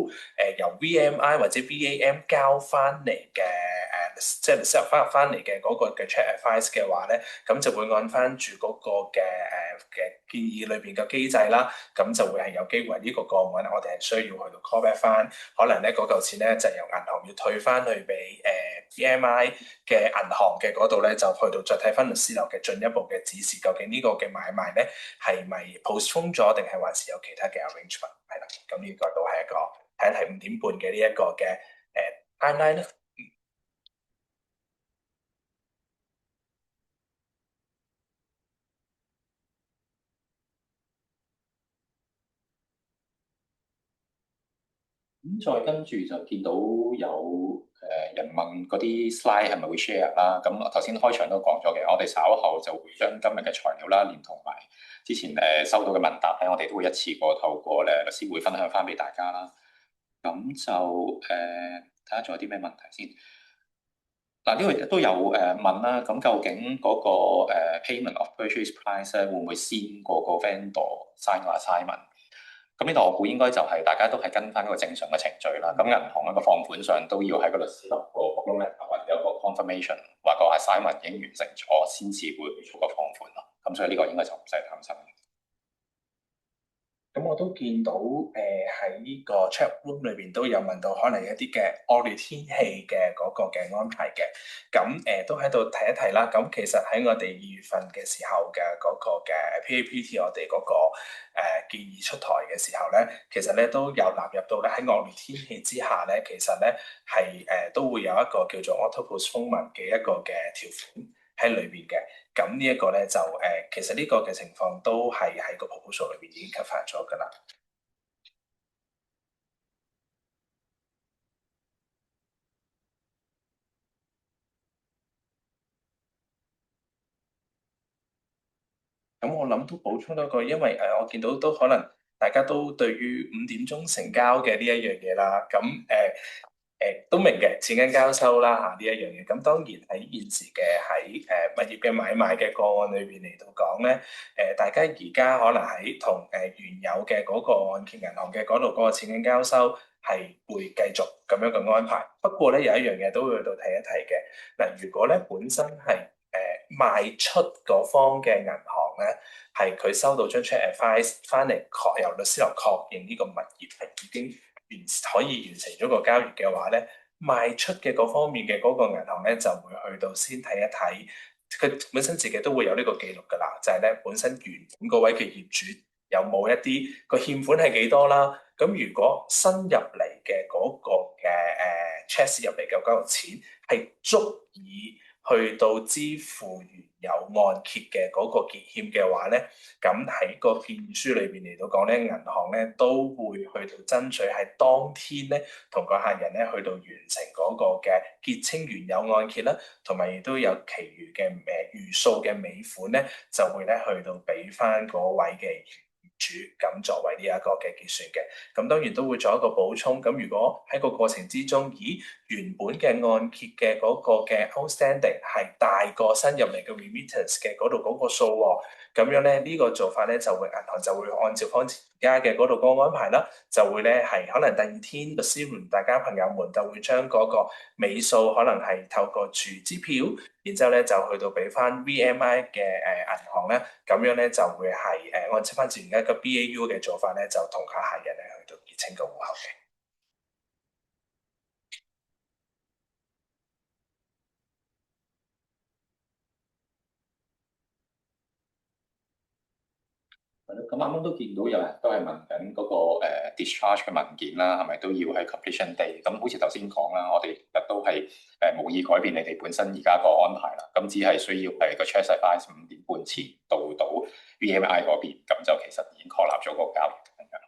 由 VMI 或者 VAM 交翻嚟嘅即係 set 翻嚟嘅嗰個嘅 Chat Advice 嘅話咧，咁就會按翻住嗰個嘅建議裏邊嘅機制啦，咁就會係有機會呢個個案我哋係需要去到 call back 翻，可能咧嗰嚿錢咧就由銀行要退翻去俾VMI 嘅銀行嘅嗰度咧，就去到再睇翻律師樓嘅進一步嘅指示，究竟呢個嘅買賣咧係咪 postpone 咗，定係還是有其他嘅 arrangement 係啦？咁呢個都係一個睇一睇5點半嘅呢一個嘅timeline 啦。咁再跟住就見到有人問嗰啲 slide 係咪會 share 啦？咁頭先開場都講咗嘅，我哋稍後就會將今日嘅材料啦，連同埋之前收到嘅問答咧，我哋都會一次過透過律師會分享翻俾大家啦。咁就睇下仲有啲咩問題先。嗱，呢個都有問啦，咁究竟嗰個payment of purchase price 咧會唔會先過個 vendor sign 個 assignment？咁呢度我估應該就係大家都係跟翻嗰個正常嘅程序啦。咁銀行一個放款上都要喺個律師樓個 book letter 或者有個 confirmation 話個 assignment 已經完成咗，先至會做個放款咯。咁所以呢個應該就唔使擔心。咁我都見到喺呢個 chat room 裏邊都有問到可能一啲嘅惡劣天氣嘅嗰個嘅安排嘅，咁都喺度提一提啦。咁其實喺我哋2月份嘅時候嘅嗰個嘅 PAPT 我哋嗰個建議出台嘅時候咧，其實咧都有納入到咧喺惡劣天氣之下咧，其實咧係都會有一個叫做 auto postponement 嘅一個嘅條款喺裏邊嘅。咁呢一個咧就其實呢個嘅情況都係喺個 proposal 裏邊已經 cover 咗㗎啦。咁我諗都補充多個，因為我見到都可能大家都對於5點鐘成交嘅呢一樣嘢啦，咁都明嘅錢銀交收啦呢一樣嘢。咁當然喺現時嘅喺物業嘅買賣嘅個案裏邊嚟到講咧，大家而家可能喺同原有嘅嗰個按揭銀行嘅嗰度嗰個錢銀交收係會繼續咁樣嘅安排。不過咧有一樣嘢都會去到提一提嘅嗱，如果咧本身係賣出嗰方嘅銀行咧，係佢收到張 Chat Advice 翻嚟由律師樓確認呢個物業係已經可以完成咗個交易嘅話咧，賣出嘅嗰方面嘅嗰個銀行咧就會去到先睇一睇，佢本身自己都會有呢個記錄㗎啦，就係咧本身原本嗰位嘅業主有冇一啲個欠款係幾多啦。咁如果新入嚟嘅嗰個嘅check 入嚟嘅嗰個錢係足以去到支付原有按揭嘅嗰個結欠嘅話咧，咁喺個建議書裏邊嚟到講咧，銀行咧都會去到爭取喺當天咧同個客人咧去到完成嗰個嘅結清原有按揭啦，同埋亦都有其餘嘅餘數嘅尾款咧，就會咧去到俾翻嗰位嘅業主咁作為呢一個嘅結算嘅。咁當然都會做一個補充。咁如果喺個過程之中，咦原本嘅按揭嘅嗰個嘅 outstanding 係大過新入嚟嘅 remittance 嘅嗰度嗰個數喎，咁樣咧呢個做法咧就會銀行就會按照翻而家嘅嗰度個安排啦，就會咧係可能第二天律師們大家朋友們就會將嗰個尾數可能係透過住支票，然之後咧就去到俾翻 VMI 嘅銀行咧，咁樣咧就會係按照翻自己一個 BAU 嘅做法咧，就同客人咧去到結清個戶口嘅。係咯，咁啱啱都見到有人都係問緊嗰個discharge 嘅文件啦，係咪都要喺 completion day？咁好似頭先講啦，我哋其實都係無意改變你哋本身而家個安排啦，咁只係需要係個 check advice 5點半前到 VMI 嗰邊，咁就其實已經確立咗個交易咁樣。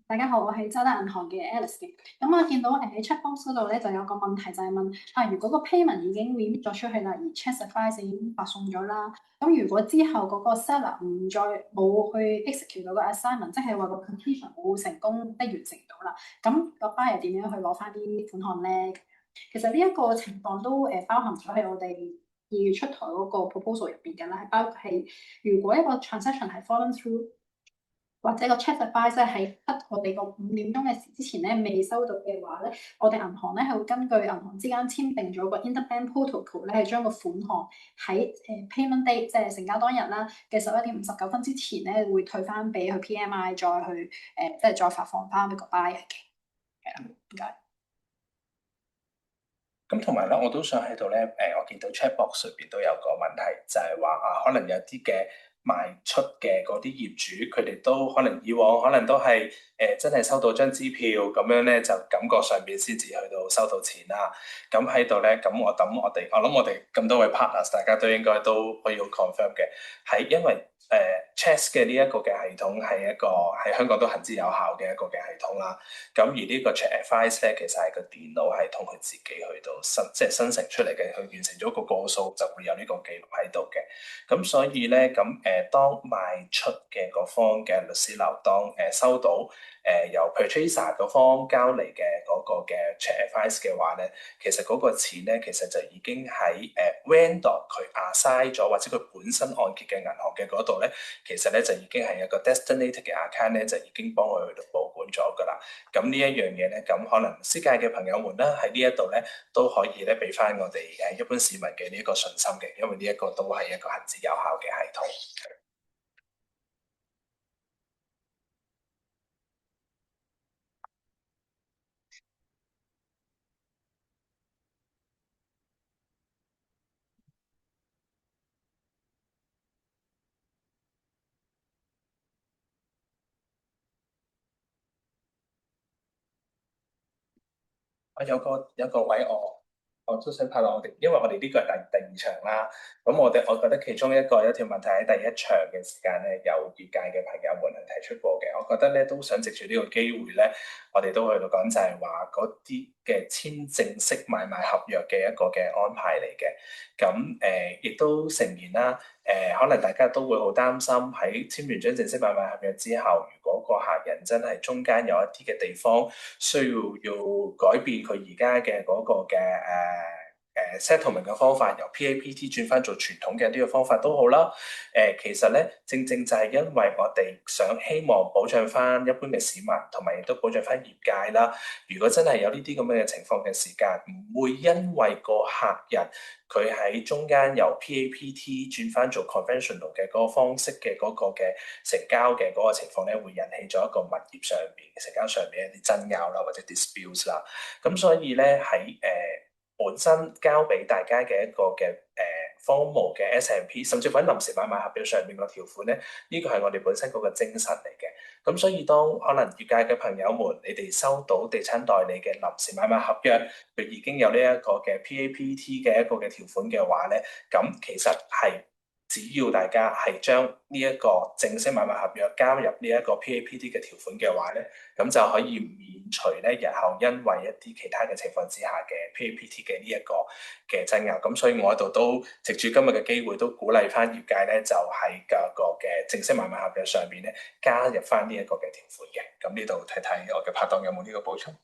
大家好，我係渣打銀行嘅 Alice 嘅。咁我見到喺 check box 嗰度咧就有個問題，就係問如果個 payment 已經 remit 咗出去啦，而 check advice 已經發送咗啦，咁如果之後嗰個 seller 唔再冇去 execute 到個 assignment，即係話個 completion 冇成功的完成到啦，咁個 buyer 點樣去攞翻啲款項咧？其實呢一個情況都包含咗喺我哋2月出台嗰個 proposal 入邊嘅啦，係包括係如果一個 transaction 係 fallen through，或者個 check advice 喺我哋個5點鐘嘅時之前咧未收到嘅話咧，我哋銀行咧係會根據銀行之間簽訂咗個 interbank protocol 咧，係將個款項喺payment date 即係成交當日啦嘅11:59之前咧會退翻俾佢 PMI，再去即係再發放翻俾個 buyer 嘅。係啦，唔該。咁同埋咧，我都想喺度咧，我見到 check box 裏邊都有個問題，就係話可能有啲嘅賣出嘅嗰啲業主，佢哋都可能以往可能都係真係收到張支票咁樣咧，就感覺上邊先至去到收到錢啦。咁喺度咧，咁我諗我哋咁多位 partners，大家都應該都可以好 confirm 嘅，係因為Chess 嘅呢一個嘅系統係一個喺香港都行之有效嘅一個嘅系統啦。咁而呢個 check advice 咧，其實係個電腦系統佢自己去到即係生成出嚟嘅，佢完成咗個個數就會有呢個記錄喺度嘅。咁所以咧，咁當賣出嘅嗰方嘅律師樓，當收到由 purchaser 嗰方交嚟嘅嗰個嘅 check advice 嘅話咧，其實嗰個錢咧，其實就已經喺vendor 佢 assign 咗，或者佢本身按揭嘅銀行嘅嗰度咧，其實咧就已經係一個 designated 嘅 account 咧，就已經幫佢去到保管咗㗎啦。咁呢一樣嘢咧，咁可能私界嘅朋友們啦，喺呢一度咧都可以咧俾翻我哋一般市民嘅呢一個信心嘅，因為呢一個都係一個行之有效嘅系統。我有個位我都想拍落我哋，因為我哋呢個係第二場啦。咁我覺得其中一條問題喺第一場嘅時間咧，有業界嘅朋友們係提出過嘅。我覺得咧都想藉住呢個機會咧，我哋都去到講就係話嗰啲嘅簽證式買賣合約嘅一個嘅安排嚟嘅。咁亦都誠然啦。可能大家都會好擔心喺簽完張正式買賣合約之後，如果個客人真係中間有一啲嘅地方需要改變佢而家嘅嗰個嘅settlement 嘅方法，由 PAPT 轉翻做傳統嘅呢個方法都好啦。其實咧，正正就係因為我哋希望保障翻一般嘅市民，同埋亦都保障翻業界啦。如果真係有呢啲咁嘅情況嘅時間，唔會因為個客人佢喺中間由 PAPT 轉翻做 conventional 嘅嗰個方式嘅嗰個嘅成交嘅嗰個情況咧，會引起咗一個物業上邊成交上邊一啲爭拗啦，或者 disputes 啦。咁所以咧喺本身交俾大家嘅一個嘅formal 嘅 S&P， 甚至乎喺臨時買賣合約上面個條款咧，呢個係我哋本身嗰個精神嚟嘅。咁所以當可能業界嘅朋友們，你哋收到地產代理嘅臨時買賣合約，佢已經有呢一個嘅 PAPT 嘅一個嘅條款嘅話咧，咁其實係只要大家係將呢一個正式買賣合約加入呢一個 PAPT 嘅條款嘅話咧，咁就可以免除咧日後因為一啲其他嘅情況之下嘅 PAPT 嘅呢一個嘅爭拗。咁所以我喺度都藉住今日嘅機會，都鼓勵翻業界咧，就喺個嘅正式買賣合約上邊咧加入翻呢一個嘅條款嘅。咁呢度睇睇我嘅拍檔有冇呢個補充。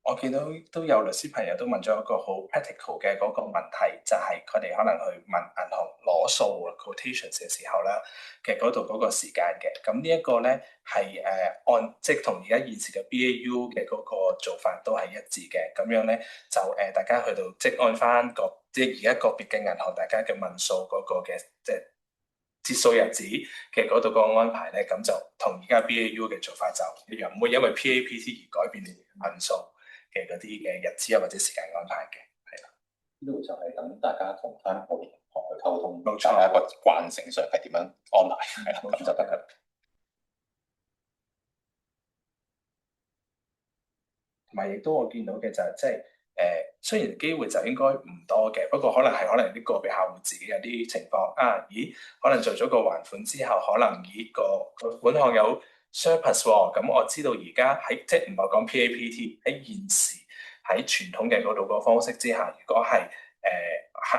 我見到都有律師朋友都問咗一個好 practical 嘅嗰個問題，就係佢哋可能去問銀行攞數 quotations 嘅時候啦嘅嗰度嗰個時間嘅。咁呢一個咧係按即係同而家現時嘅 BAU 嘅嗰個做法都係一致嘅。咁樣咧就大家去到即係按翻即係而家個別嘅銀行大家嘅問數嗰個嘅即係節數日子嘅嗰度個安排咧，咁就同而家 BAU 嘅做法就一樣，唔會因為 PAPT 而改變你嘅問數嘅嗰啲嘅日子啊或者時間安排嘅，係啦。呢度就係等大家同翻個銀行去溝通，冇錯大家一個慣性上係點樣安排，係啦，咁就得㗎啦。同埋亦都我見到嘅就係即係雖然機會就應該唔多嘅，不過可能啲個別客戶自己有啲情況啊，咦？可能做咗個還款之後，可能個款項有 surplus 喎。咁我知道而家喺即係唔係講 PAPT 喺現時喺傳統嘅嗰度個方式之下，如果係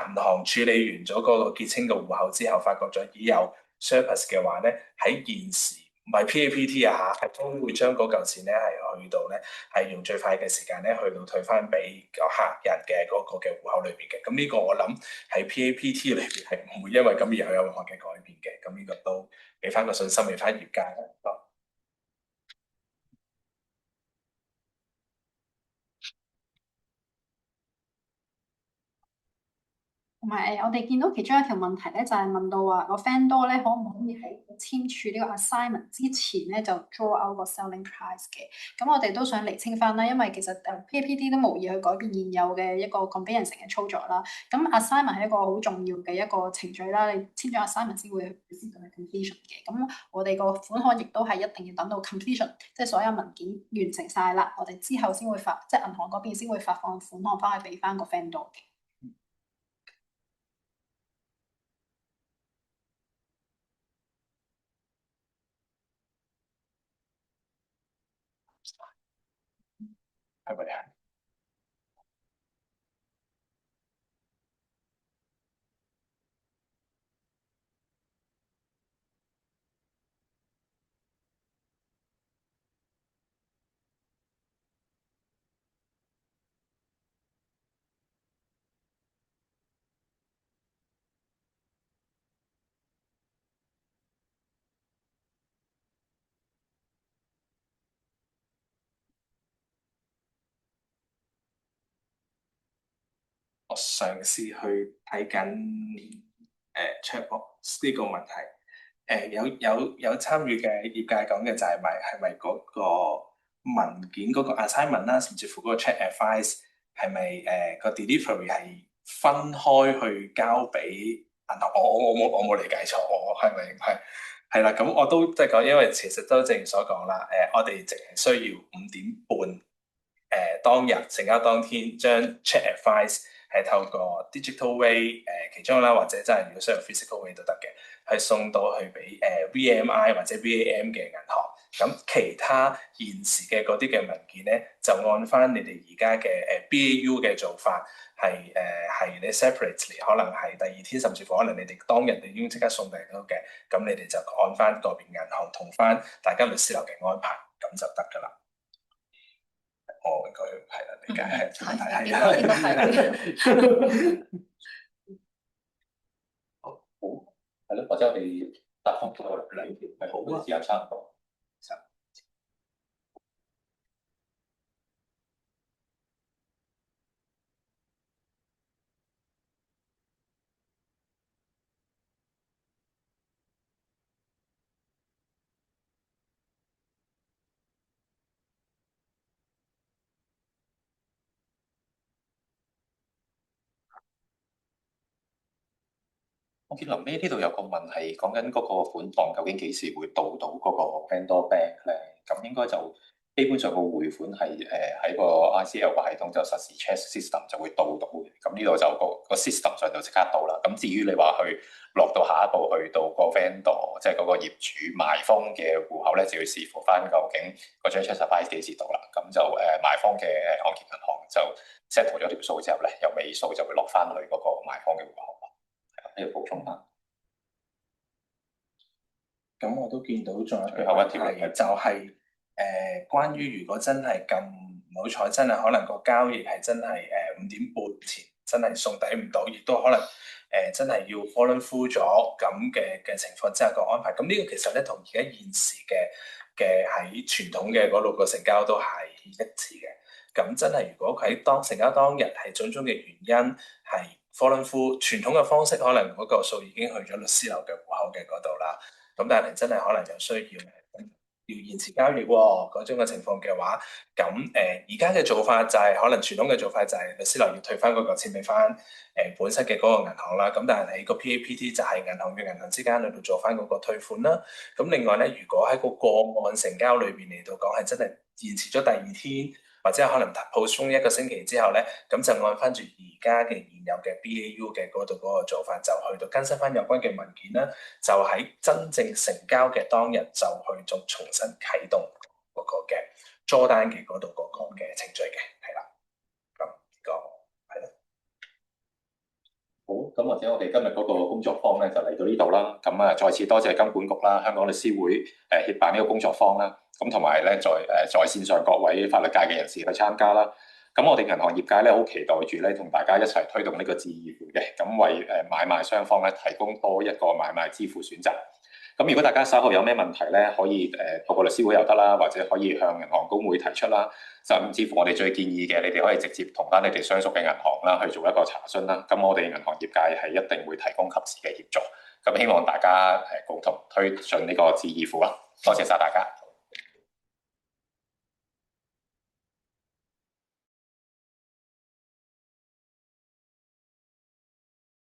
銀行處理完咗嗰個結清嘅戶口之後，發覺咗已有 surplus 嘅話咧，喺現時唔係 PAPT 啊嚇，係都會將嗰嚿錢咧係去到咧係用最快嘅時間咧去到退翻俾個客人嘅嗰個嘅戶口裏邊嘅。咁呢個我諗喺 PAPT 裏邊係唔會因為咁而有任何嘅改變嘅。咁呢個都俾翻個信心俾翻業界啦。同埋我哋見到其中一條問題咧，就係問到話個 vendor 咧可唔可以喺簽署呢個 assignment 之前咧就 draw out 個 selling price 嘅？咁我哋都想釐清翻啦，因為其實PAPT 都無意去改變現有嘅一個 conveyancing 嘅操作啦。咁 assignment 係一個好重要嘅一個程序啦，你簽咗 assignment 先會先到 completion 嘅。咁我哋個款項亦都係一定要等到 completion，即係所有文件完成晒啦，我哋之後先會即係銀行嗰邊先會發放款項翻去俾翻個 vendor 嘅。係咪啊？我嘗試去睇緊chatbox 呢個問題。有參與嘅業界講嘅就係咪嗰個文件嗰個 assignment 啦，甚至乎嗰個 check advice 係咪個 delivery 係分開去交俾銀行？我冇理解錯，我係咪係啦？咁我都即係講，因為其實都正如所講啦，我哋淨係需要5點半當日成交當天將 check advice 係透過 digital way 其中啦，或者真係如果需要 physical way 都得嘅，係送到去俾VMI 或者 VAM 嘅銀行。咁其他現時嘅嗰啲嘅文件咧，就按翻你哋而家嘅BAU 嘅做法，係你 separately 可能係第二天，甚至乎可能你哋當日已經即刻送嚟到嘅，咁你哋就按翻個別銀行同翻大家律師樓嘅安排，咁就得㗎啦。我應該係啦，理解係。好，係咯，或者我哋答覆咗兩條，係好嘅時間差唔多。我見臨尾呢度有個問題，講緊嗰個款項究竟幾時會到嗰個 vendor bank 咧？咁應該就基本上個匯款係喺個 ICL 個系統就實時 check system 就會到嘅。咁呢度就個 system 上就即刻到啦。咁至於你話去落到下一步去到個 vendor，即係嗰個業主賣方嘅戶口咧，就要視乎翻究竟嗰張 check advice 幾時到啦。咁就賣方嘅按揭銀行就 settle 咗條數之後咧，有尾數就會落翻去嗰個賣方嘅戶口。要補充翻。咁我都見到仲有一個問題，就係關於如果真係咁唔好彩，真係可能個交易係真係5點半前真係送抵唔到，亦都可能真係要 follow through 咗咁嘅情況之下個安排。咁呢個其實咧同而家現時嘅喺傳統嘅嗰度個成交都係一致嘅。咁真係如果佢喺成交當日係種種嘅原因係 follow through，傳統嘅方式可能嗰個數已經去咗律師樓嘅戶口嘅嗰度啦。咁但係真係可能有需要延遲交易嗰種嘅情況嘅話，咁而家嘅做法就係、可能傳統嘅做法就係律師樓要退翻嗰嚿錢俾翻本身嘅嗰個銀行啦。咁但係喺個 PAPT 就係銀行與銀行之間裏度做翻嗰個退款啦。咁另外咧，如果喺個個案成交裏邊嚟到講係真係延遲咗第二天，或者可能 postpone 1個星期之後咧，咁就按翻住而家嘅現有嘅 BAU 嘅嗰度嗰個做法，就去到更新翻有關嘅文件啦，就喺真正成交嘅當日就去做重新啟動嗰個嘅 draw down 嘅嗰度嗰個嘅程序嘅，係啦。咁呢個係咯。好，咁或者我哋今日嗰個工作坊咧就嚟到呢度啦。咁啊，再次多謝金管局啦、香港律師會協辦呢個工作坊啦。咁同埋咧，在線上各位法律界嘅人士去參加啦。咁我哋銀行業界咧好期待住咧，同大家一齊推動呢個智易付嘅，咁為買賣雙方咧提供多一個買賣支付選擇。咁如果大家稍後有咩問題咧，可以透過律師會又得啦，或者可以向銀行公會提出啦。甚至乎我哋最建議嘅，你哋可以直接同翻你哋相熟嘅銀行啦去做一個查詢啦。咁我哋銀行業界係一定會提供及時嘅協助。咁希望大家共同推進呢個智易付啦。多謝晒大家。